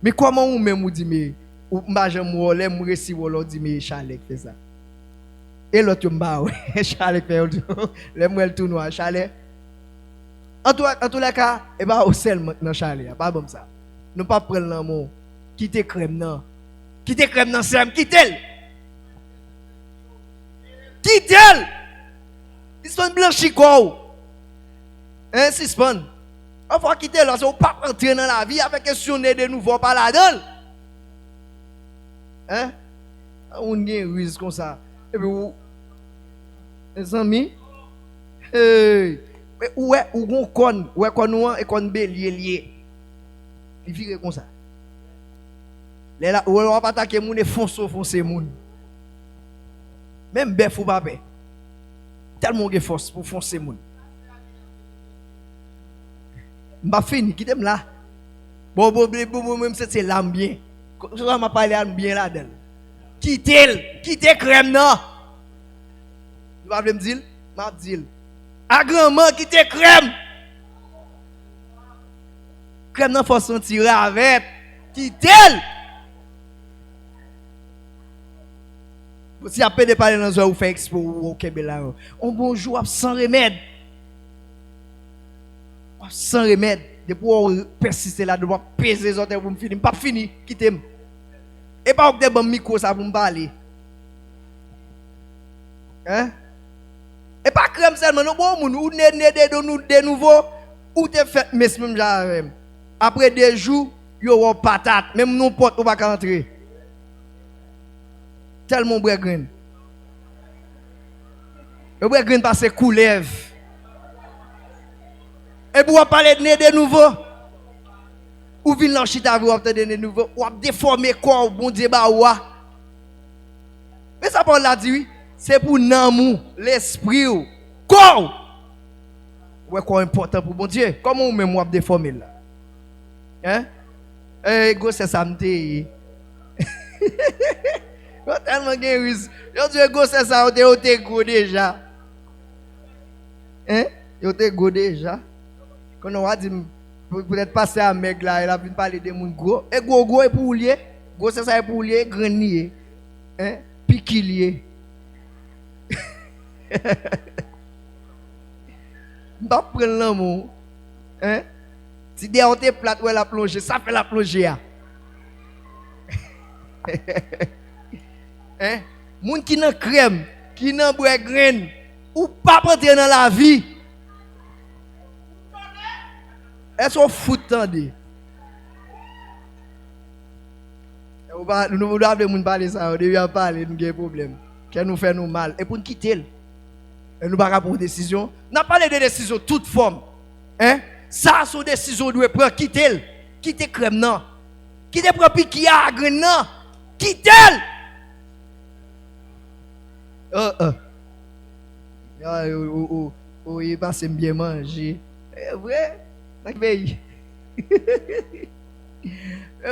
Speaker 1: Mais comment on même vous dit mais ou m'bajam ou l'aime récit ou l'on dit mais chalet fait ça. Et l'autre m'a ouais chalet fait l'aime elle tout noir chalet. En tous les cas, et ben au sel dans chalet, pas comme ça. Nous pas prendre l'amour, quitter crème non. Quitter crème non c'est quitter. Quitter. Il se blanchi quoi? Hein, si se on va quitter là, on pas entrer dans la vie avec question de nouveau par là-dedans. Hein? On gagne risque comme ça. Et puis les amis, hey, ouais, ou on con, ouais qu'on noir et qu'on bélier lié. Il vire comme ça. Les là, on va pas attaquer moun et foncer moun. Même bœuf ou pas bœuf. Tellement de force pour foncer moun. M'a fini, quittez-moi là. Bon, même c'est l'âme bien. Je vais parler bien là-dedans. Quittez crème non. Tu vas me dire? M'a dit. À grand-mère quittez crème. Crème non faut sentir avec. Quittez. Si après de parler dans un ou fait expo ou Québec là. On bonjour sans remède. Sans remède, depuis on persister là, de peser les autres pour me finir, pas fini, quittez-moi. Et pas que des bons micro ça pour me parler. Hein? Et pas crème seulement, nous bon moun, ou de nouveau, ou te fait mes même j'avais. Après 2 jours, yo patate, même non porte ou pas rentrer. Tellement bois grain. Le bois grain passe coulev. Et pour parler de nouveau, ou vin lan chita vous obtenir de nouveau, ou déformer corps bon Dieu ba wa. Mais ça Paul l'a dit, c'est pour namou, l'esprit ou corps. Ouais quoi important pour bon Dieu. Comment même ou déformer là? Hein? Go c'est ça m'té. Yo tellement gen risque. Yo Dieu go c'est ça, yo te go déjà. Hein? Yo te go déjà. Quand on va dire peut-être passer à mec là, il a venu parler de mon gros. Et gros est pour lier. Gros c'est ça pour lier, grenier. Hein? Piquilier. M'pas prendre l'amour. Hein? Si derrière tes plate ou la plongée, ça fait la plongée. Hein? Moun qui n'a crème, qui n'a bois graine, ou pas rentrer dans la vie. Est-ce qu'on fout tendez? Nous devons de parler ça, on devient parler, nous avons des problèmes. Qui nous fait nous mal. Et pour nous quitter, et nous ne pas prendre décision. Nous avons parlé de décision toute forme. Hein? Ça, c'est une décision doit prendre. Quitter. Quitter crème non. Quitter prendre piquer à graine non. Quitter. Il passe bien manger. Vrai?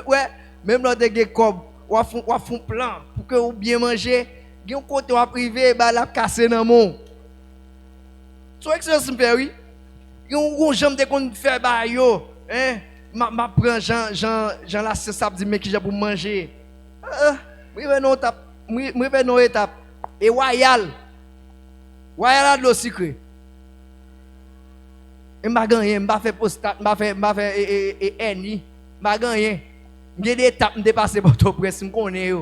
Speaker 1: Ouais, même dans des cob, ou font plan pour que vous bien manger, gen côté ou privé ba la casser dans mon. So excellence me oui. Gen jambe de kon faire ba yo, hein? Ma prend Jean la ça dit mais qui j'ai pour manger. Moi non étape et royal a de l'eau sucré. Je ne gagné, je ne fais postat, je ne fais eni, je ne gagné. Je des étapes, je dépasse Port-au-Prince, je connais.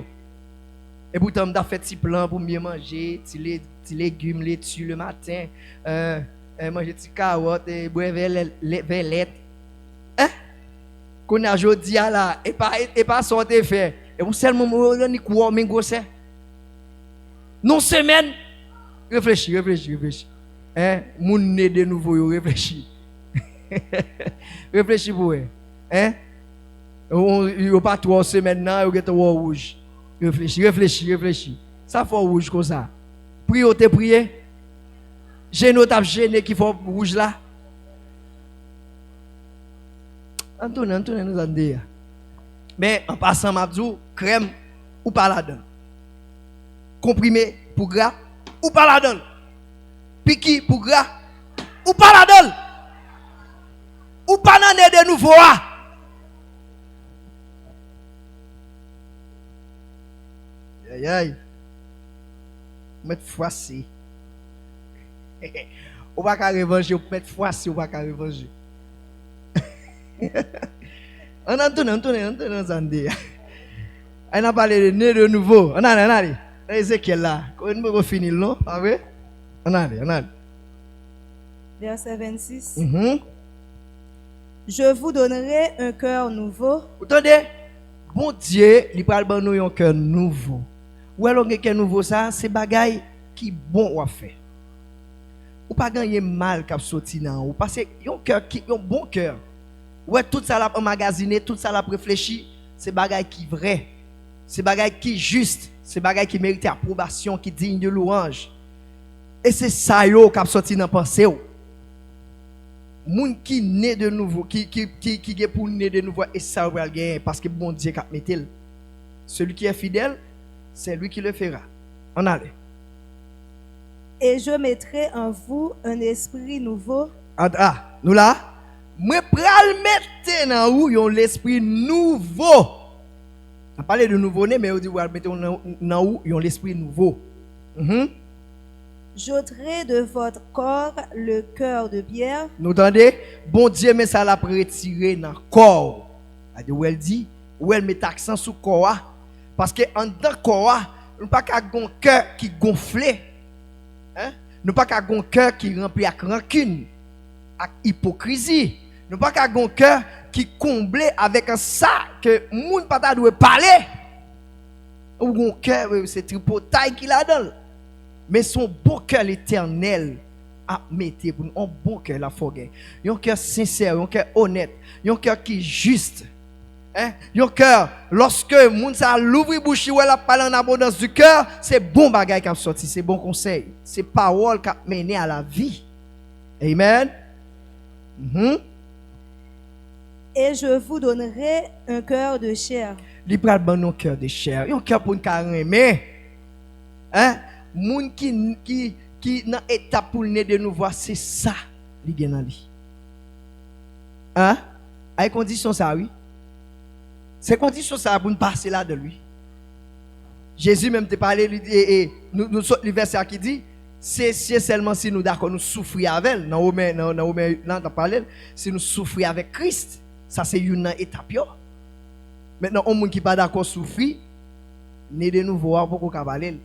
Speaker 1: Et pourtant, je fais des plans pour bien manger, des légumes, les laitue le matin, manger des carottes, boire velette. Hein? Qu'on a jodi là, et pas sortir faire. Et vous seulement me ni quoi, mais gros c'est. Non semaine. Réfléchis. Hein, moun né de nouveau, yo réfléchis. Réfléchis pour eux. Hein? Yo pas 3 semaines là, yo get rouge. Réfléchis. Ça faut rouge comme ça. Prier. Gêne t'a gêné qui faut rouge là. Antoine nous a dit. Mais en passant mabdou, crème ou pas la donne. Comprimé pour gras ou pas la donne. Piqui pour gras ou pas la donne. Ou pas nané de nouveau. Aïe. Mettre foissi. Ou pas qu'à revanger, ou mettre foissi, ou pas qu'à revanger. On a Zandé. On a parlé de né de nouveau. On a Ézéchiel là. On va finir, non? Ah oui? On a.
Speaker 2: Verset 26. Je vous donnerai un cœur nouveau.
Speaker 1: Vous entendez? Bon Dieu, il parle de nous un cœur nouveau. Ou alors un cœur nouveau, ça, c'est bagaille qui bon à faire. Ou pas gagner mal qui sorti dans ou parce que un cœur qui un bon cœur. Ouais, tout ça l'a emmagasiné, tout ça l'a réfléchi, c'est bagaille qui vrai. C'est bagaille qui juste, c'est bagaille qui mérite approbation, qui digne de louange. Et c'est ça yo qui a sorti dans pensée. Moun qui né de nouveau, qui est pour né de nouveau et ça va gagner parce que bon Dieu a mis. Celui qui est fidèle, c'est lui qui le fera. On allait.
Speaker 2: Et je mettrai en vous un esprit nouveau.
Speaker 1: Ah, nous là. Moi pral mettre dans vous l'esprit nouveau. On parle de nouveau-né, mais on dit mettre dans vous l'esprit nouveau.
Speaker 2: J'ôterai de votre corps le cœur de pierre.
Speaker 1: Nous entendez? Bon Dieu, mais ça l'a retiré dans le corps. Où elle dit, où elle met accent sur le corps. Parce que en dans le corps, nous pas qu'à un cœur qui gonflé. Hein? Nous pas qu'à un cœur qui rempli avec rancune, avec hypocrisie. Nous pas qu'à un cœur qui comblé avec un ça que moun pas doit parler. Ou un cœur c'est tripotaille qui la donne. Mais son bon cœur l'éternel a metté pour nous un bon cœur la forêt. Un cœur sincère, un cœur honnête, un cœur qui est juste. Hein? Un cœur lorsque moun ça l'ouvre bouche ou elle a parlé en abondance du cœur, c'est bon bagage qui a sorti, c'est bon conseil, c'est parole qui a mené à la vie. Amen.
Speaker 2: Et je vous donnerai un cœur de chair.
Speaker 1: Il prend un cœur de chair, un cœur pour nous aimer. Hein? Moun qui dans étape pour né de nouveau, c'est ça li gen dans lui. Hein? Avec condition ça oui. C'est condition ça pour nous passer là de lui. Jésus même te parlé et nous le verset qui dit c'est seulement si nous d'accord nous souffrir avec elle. Dans Romain là on parlé si nous souffrir avec Christ. Ça c'est une étape. Maintenant on monde qui pas d'accord souffrir né de nouveau pour qu'on parler.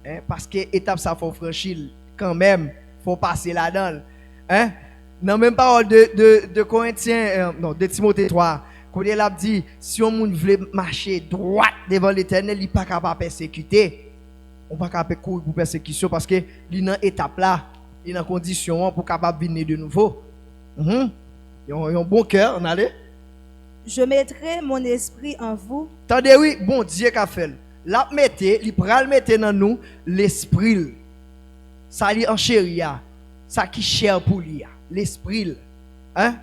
Speaker 1: Hein? Parce que étape ça faut franchir quand même, faut passer là-dedans. Hein? Non même parole de Corinthiens de Timothée 3, quand il a dit si on veut marcher droit devant l'Éternel, il pas capable persécuter. On pas capable courir pour persécution parce que il dans étape là, il dans condition pour capable venir de nouveau. Il a un bon cœur, on allait.
Speaker 2: Je mettrai mon esprit en vous.
Speaker 1: Attendez oui, bon Dieu qu'a fait. La mette, il pral mettre dans nous l'esprit. Ça li en chéria. Ça qui cher pour lui. L'esprit. Hein?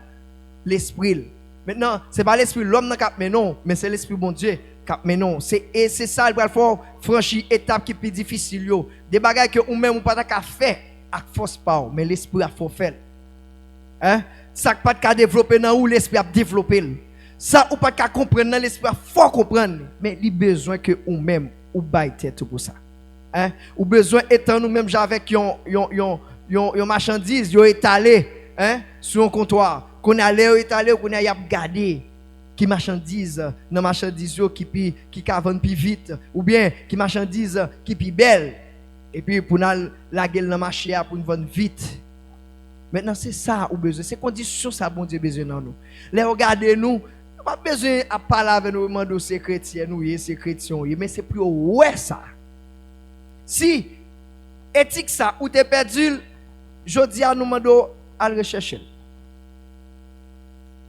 Speaker 1: L'esprit. Maintenant, c'est pas l'esprit l'homme qui cap mais non, mais c'est l'esprit bon Dieu cap mais non. C'est ça il va faut franchir étape qui plus difficile yo. Des bagages que ou même ou pas ta faire avec force pas, mais l'esprit a faut faire. Hein? Ça pas qu'à développer dans ou l'esprit a développer. Ça ou pas qu'à comprendre dans l'esprit faut comprendre mais il besoin que ou même ou baille tête pour ça. Hein? Ou besoin étant nous même avec yon marchandise yo étalé hein sur un comptoir qu'on allait étalé qu'on a regardé qui marchandise dans marchandise yo qui ka vendre plus vite ou bien qui marchandise qui plus belle et puis pour la gueule dans marché pour nous vendre vite. Maintenant c'est ça ou besoin, c'est condition ça bon Dieu besoin dans nous. Les regarder nous pas besoin à parler avec nous demander c'est chrétien nous c'est chrétien mais c'est plus ouais ça. Si éthique ça ou t'es perdu je dis à nous demandons à le rechercher.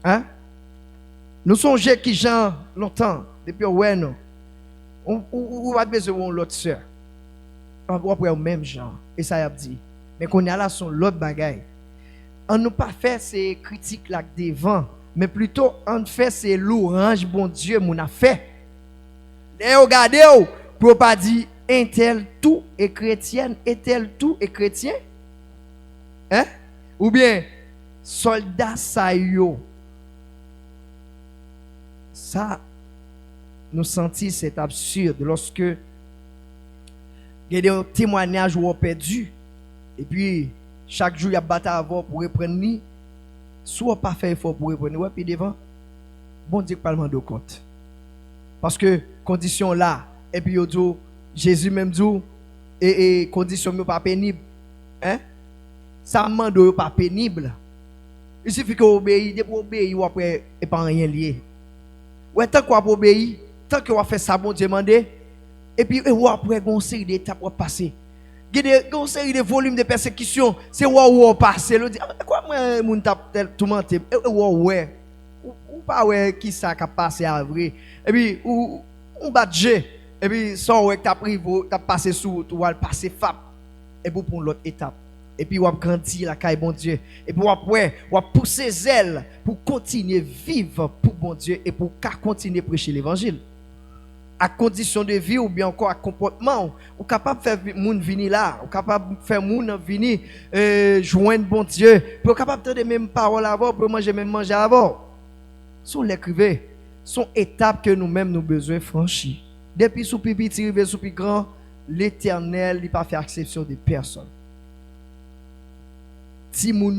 Speaker 1: Hein? Nous songez qui Jean longtemps, depuis ouais non. On va besoin de l'autre sœur. Après au même genre. Et ça y a dit. Mais qu'on y a là son l'autre bagaille. On nous pas fait ces critiques là devant, mais plutôt on fait ces louanges bon Dieu mon a fait. Et regardez pour pas dire un tel tout est chrétienne, et tel tout est chrétien. Hein? Ou bien soldat ça yo. Ça nous sentis c'est absurde lorsque il y a des témoignages où on perdu et puis chaque jour il y a bataille avant pour reprendre ni soit pas fait effort pour reprendre ouais puis devant bon Dieu parlement de compte parce que condition là et puis yo dit Jésus même dit et condition pas pénible hein ça demande pas pénible il suffit que obéir pour obéir ou après et pas rien lié ouais tant qu'on obéir tant qu'on fait ça bon Dieu demandé et puis ou après une série d'étapes pour passer il y a une série de volumes de persécution c'est où passer le dit quoi moi mon tape tout menté ouais ou pas ouais qui ça qui a passé à vrai et puis ou on badge et puis ça ouais t'as pris t'as passé sous tu vas passer fap et pour l'autre étape et puis on grandir la caille bon Dieu et puis après on pousser zèle pour continuer vivre pour bon Dieu et pour continuer prêcher l'évangile à condition de vie ou bien encore à comportement ou capable faire moun venir là ou capable faire moun venir joindre bon Dieu pour capable de même paroles avant pour manger avant sont l'écrivain sont étapes que nous-mêmes nous besoin franchir depuis sous petit arrivé sous plus grand l'Éternel il pas fait exception de personne si moun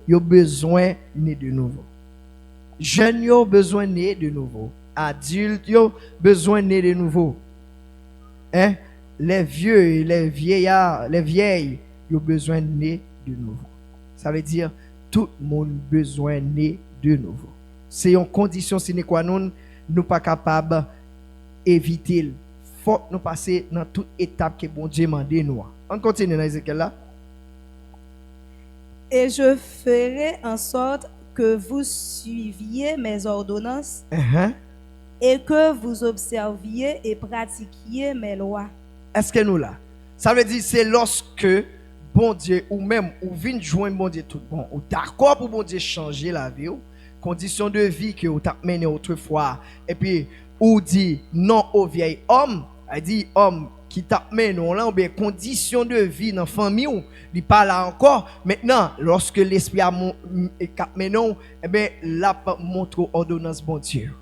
Speaker 1: yo besoin né de nouveau jeunes yo besoin né de nouveau adultes ont besoin de naître de nouveau. Hein? Les vieux et les vieillards, les vieilles, ont besoin de naître de nouveau. Ça veut dire tout le monde a besoin de naître de nouveau. C'est une condition sine qua non, nous pas capable d'éviter. Il faut nous passer dans toute étape que bon Dieu demande nous. On continue dans Ézéchiel là.
Speaker 2: Et je ferai en sorte que vous suiviez mes ordonnances. Et que vous observiez et pratiquiez mes lois.
Speaker 1: Est-ce que nous là? Ça veut dire c'est lorsque bon Dieu ou même ou vient joindre bon Dieu tout bon ou d'accord pour bon Dieu changer la vie ou condition de vie que vous t'a mené autrefois et puis ou dit non au vieil homme, a dit homme qui t'a mené là ou bien condition de vie dans famille ou il pas là encore maintenant lorsque l'esprit a mené et bien là montre ordonnance bon Dieu.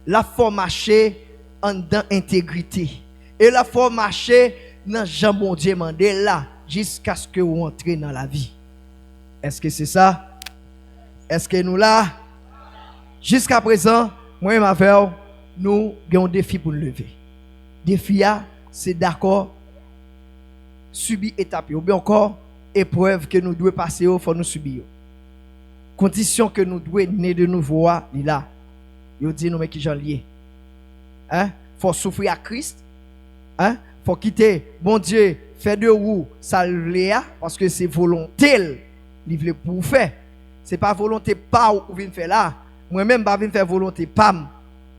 Speaker 1: La faut marcher en dans intégrité et la faut marcher dans Jean bon Dieu mandé là jusqu'à ce que vous entrez dans la vie. Est-ce que c'est ça? Est-ce que nous là jusqu'à présent moi et ma frère nous avons un défi pour lever. Défi c'est d'accord subir étape ou bien encore épreuve que nous devons passer il faut nous subir. Condition que nous devons naître de nouveau là. Yo dit nous mais qui j'en lié. Hein? Faut souffrir à Christ. Hein? Faut quitter bon Dieu, faire de vous ça léa parce que c'est volonté il veut pour faire. C'est pas volonté pas ou vinn faire là. Moi même pas vinn faire volonté pam.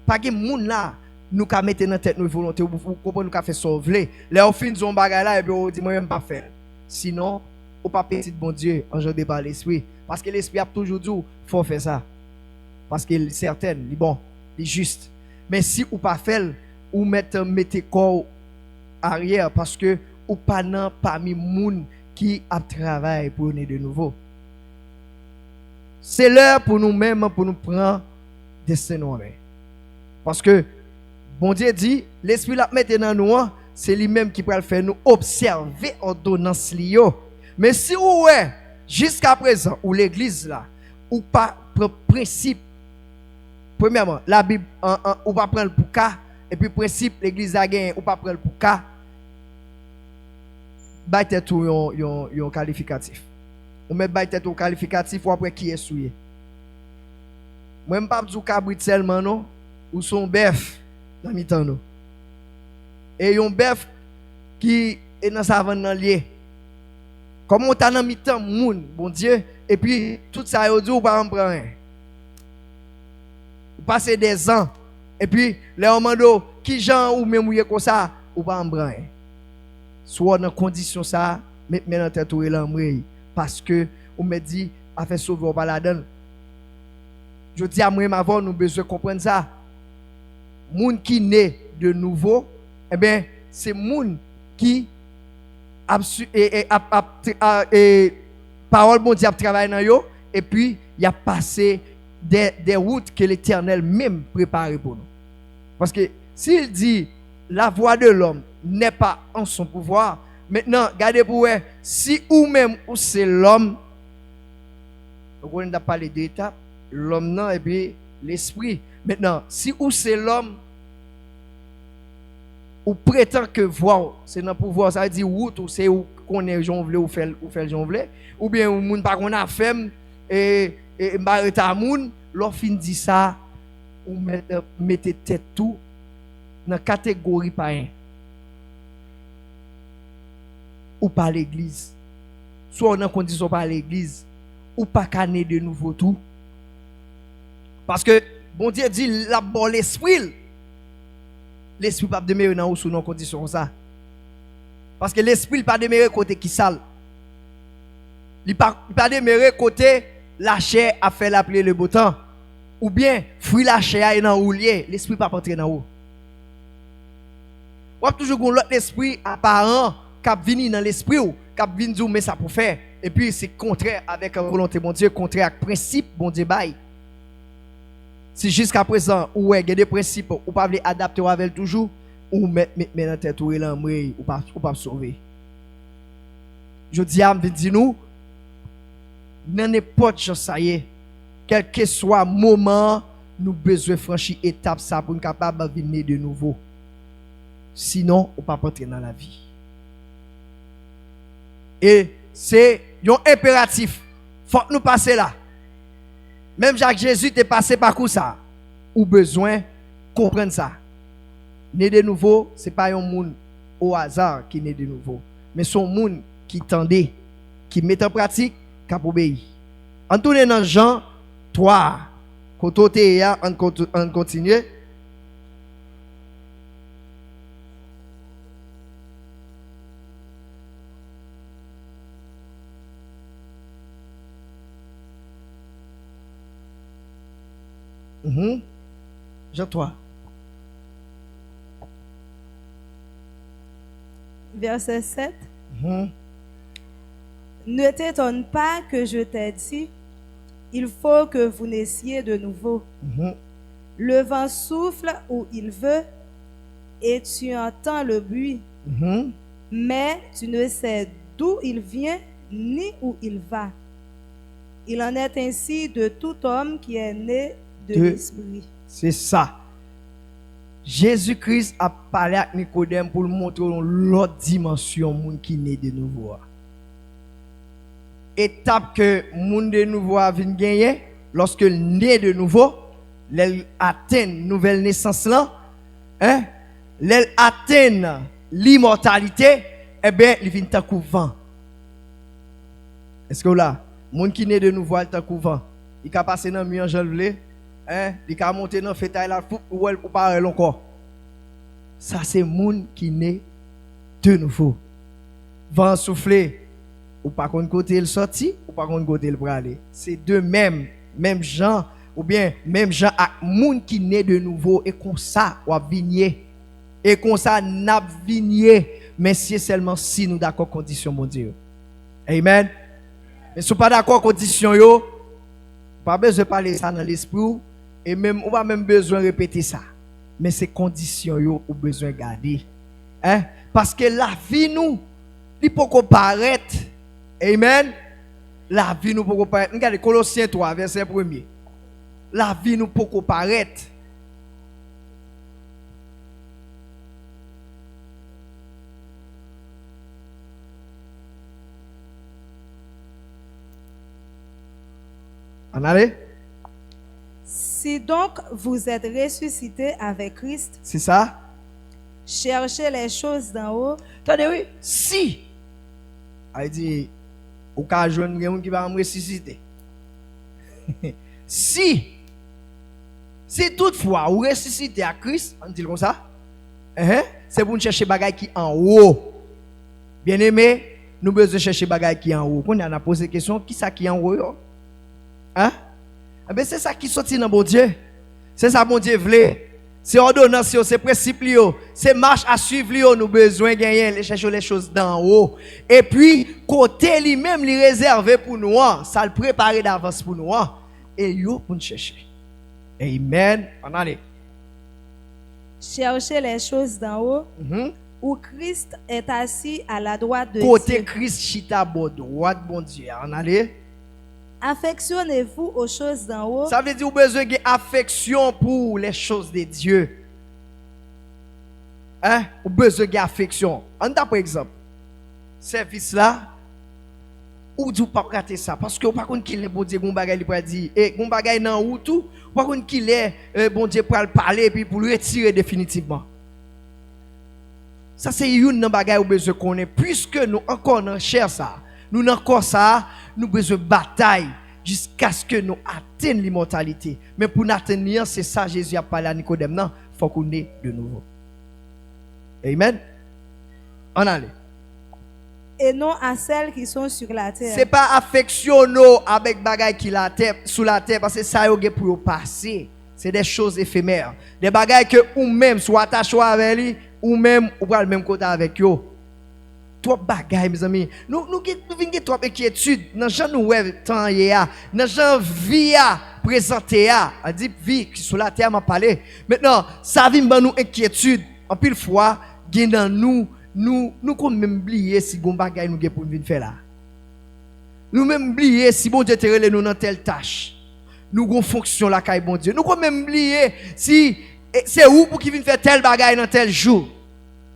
Speaker 1: Pas que moun là nous ka mettre dans tête nous volonté pour comprendre nous ka faire sauver. Là au fin zon bagay là et puis on dit moi même pas faire. Sinon ou pas petit bon Dieu engendré par l'esprit parce que l'esprit a toujours dit faut faire ça. Parce qu'il est certain, il est bon, il est juste. Mais si ou pas fait, ou mettez corps arrière parce que ou pas nan parmi moun qui a travaillé pour nous de nouveau. C'est l'heure pour nous-mêmes pour nous prendre destin noir. Parce que bon Dieu dit, l'esprit la mette dans nous, c'est lui-même qui peut le faire nous observer ordonnance lio. Mais si ou jusqu'à présent ou l'église là ou pas principe. Premièrement, la Bible, on va prendre pour cas, et puis principe, l'église a gagné, on va prendre pour cas. Baille tout yon qualificatif. On met baille tout qualificatif, ou après qui est souillé. Moi, je ne pas dire cabrit seulement, non, ou son bœuf, dans mi-temps, non. Et yon bœuf qui est dans sa vente dans lié. Comme on t'a dans mi-temps moun, bon Dieu, et puis tout ça yo dit ou pas en prendre rien. Vous passez des ans et puis les homando qui gens ou même comme ça ou pas en prendre rien. Soit dans condition ça, mettre dans tête ou l'ambre parce que on me dit a fait sauver ou pas la donne. Je dis à moi avant nous besoin comprendre ça. Moun qui naît de nouveau, eh bien c'est moun qui parole bon Dieu travaille dans yo et puis il a passé des routes que l'Éternel même préparé pour nous. Parce que s'il dit la voix de l'homme n'est pas en son pouvoir, maintenant regardez pour vous, si ou même ou c'est l'homme, on a parlé d'étapes, l'homme non et puis l'esprit. Maintenant si ou c'est l'homme ou prétend que voir c'est dans pouvoir, ça veut dire route ou c'est où qu'on est jonglé ou fait jonglé ou bien ou moun pas qu'on a fait et m'arrêter moun leur fin dit ça ou mettez tête tout dans catégorie païen ou pas l'église, soit dans condition pas l'église ou pas cané de nouveau tout, parce que bon Dieu dit la bon l'esprit pas demeurer dans ou sous nos conditions comme ça, parce que l'esprit pas demeurer côté qui sale, il pas demeurer côté la chair a fait l'appeler le beau temps, ou bien fruit la chair est dans ou lié, l'esprit pas entrer dans ou. Ou toujours l'autre esprit apparent qui vient dans l'esprit ou qui vient dire mais ça pour faire, et puis c'est contraire avec la volonté bon Dieu, contraire avec principe bon Dieu bail. Si jusqu'à présent ou est des principes ou pas veut adapter avec toujours ou mettre dans tête ou l'ambre ou pas sauver. Je dis à dire nous dans n'importe chose ça y est, quel que soit moment nous besoin franchir étape ça pour nous capable de venir de nouveau. Sinon on pas entrer dans la vie. Et c'est un impératif. Faut que nous passer là. Même Jacques Jésus est passé par quoi ça? Ou besoin comprendre ça. Né de nouveau, c'est pas un monde au hasard qui naît de nouveau, mais son monde qui tendait, qui met en pratique, qui obéit. En tournant dans Jean 3, côté on continue. Jean 3.
Speaker 2: Verset 7. Ne t'étonne pas que je t'ai dit, il faut que vous naissiez de nouveau. Le vent souffle où il veut et tu entends le bruit, mais tu ne sais d'où il vient ni où il va. Il en est ainsi de tout homme qui est né de l'esprit.
Speaker 1: C'est ça. Jésus-Christ a parlé avec Nicodème pour lui montrer l'autre dimension moun qui naît de nouveau. Étape que moun de nouveau a vient gagner lorsque naît de nouveau, l'elle atteint nouvelle naissance là, l'elle atteint l'immortalité, eh bien il vient tant vent. Est-ce que là, moun qui naît de nouveau il tant vent, il ka passer dans mi en janvier. Il a monté dans fétail là ou pas encore. Ça c'est monde qui naît de nouveau. Vent souffler ou pas qu'on côté il sorti ou pas qu'on côté il pour aller. C'est deux même gens ou bien même gens à monde qui naît de nouveau et comme ça ou venir et comme ça n'a venir mais c'est seulement si nous d'accord condition mon Dieu. Amen. Mais si pas d'accord condition yo pas besoin de parler ça dans l'esprit. Et même, on va même besoin de répéter ça. Mais ces conditions, on a besoin de garder. Parce que la vie, nous, il faut qu'on paraître. Amen. La vie, nous, pour qu'on paraître. Regardez, Colossiens 3, verset 1er. La vie, nous, pour qu'on paraître. On allait?
Speaker 2: Si donc vous êtes ressuscité avec Christ,
Speaker 1: c'est ça?
Speaker 2: Cherchez les choses d'en haut.
Speaker 1: Attendez, oui. Si. Elle dit, Ou ka joindre quelqu'un qui va me ressusciter. Si toutefois ou ressusciter à Christ, on dit comme ça, c'est pour nous chercher bagaille qui en haut. Bien aimé, nous besoin chercher bagaille qui en haut. Quand on a posé question, qui ça qui en haut? Hein? Eh bien, c'est ça qui sortit dans bon Dieu. C'est ça bon Dieu voulait. C'est ordonnance, c'est principe, c'est marche à suivre, nous besoin gagner, chercher les choses d'en haut. Et puis, côté lui-même, il réservé pour nous, ça le préparé d'avance pour nous, et yo pour nous chercher. Amen. On allait.
Speaker 2: Chercher les choses d'en haut, où Christ est assis à la droite de Dieu.
Speaker 1: Côté Christ, chita à droite, bon Dieu. On allait.
Speaker 2: Affectionnez-vous aux choses d'en haut.
Speaker 1: Ça veut dire que vous avez besoin d'affection pour les choses de Dieu. Hein? Vous avez besoin d'affection. On a par exemple, service là, ou du pas rater ça. Parce que vous ne pouvez pas qu'il est bon Dieu, vous ne dire, et vous ne dans ou tout, vous ne pouvez pas qu'il est bon Dieu pour le parler et puis pour le retirer définitivement. Ça c'est une bagaille où besoin qu'on est. Puisque nous encore dans cher ça, nous encore ça, nous besoin de bataille jusqu'à ce que nous atteignions l'immortalité. Mais pour nous atteindre, c'est ça Jésus a parlé à Nicodème. Non, il faut qu'on ait de nouveau. Amen. On allait.
Speaker 2: Et non à celles qui sont sur la terre.
Speaker 1: C'est pas affection avec bagaille qui la terre sous la terre parce que ça y est pour passer. C'est des choses éphémères. Des bagailles que ou même soit attaché avec lui ou même ou pas le même côté avec eux. Trop bagaille mes amis. Nous venons trop inquiétude dans gens nous temps hier, dans gens vie à présenter a dit vie qui sur la terre m'a parlé. Maintenant, ça vient ban nous inquiétude. En pile fois, gain dans nous comme même oublier si gon bagaille nous pour venir faire là. Nous même oublier si bon Dieu te relé nous dans telle tâche. Nous gon fonction la caille bon Dieu. Nous comme même oublier si c'est où pour qui vient faire tel bagaille dans tel jour.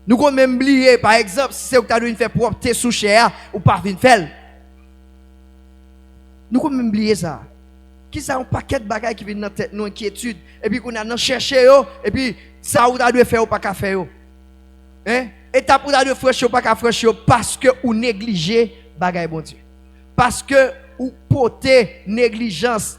Speaker 1: Nous pouvons même oublier, par exemple, si c'est où tu as dû faire propre tes sous cher ou pas venir faire. Nous pouvons même oublier ça. Qui ça un paquet de bagages qui viennent dans tête nous inquiétude et puis qu'on a cherché et puis ça où tu as dû faire ou pas faire. Hein? Étape où tu as dû faire ou pas faire parce que ou négliger bagages bon Dieu. Parce que ou porter négligence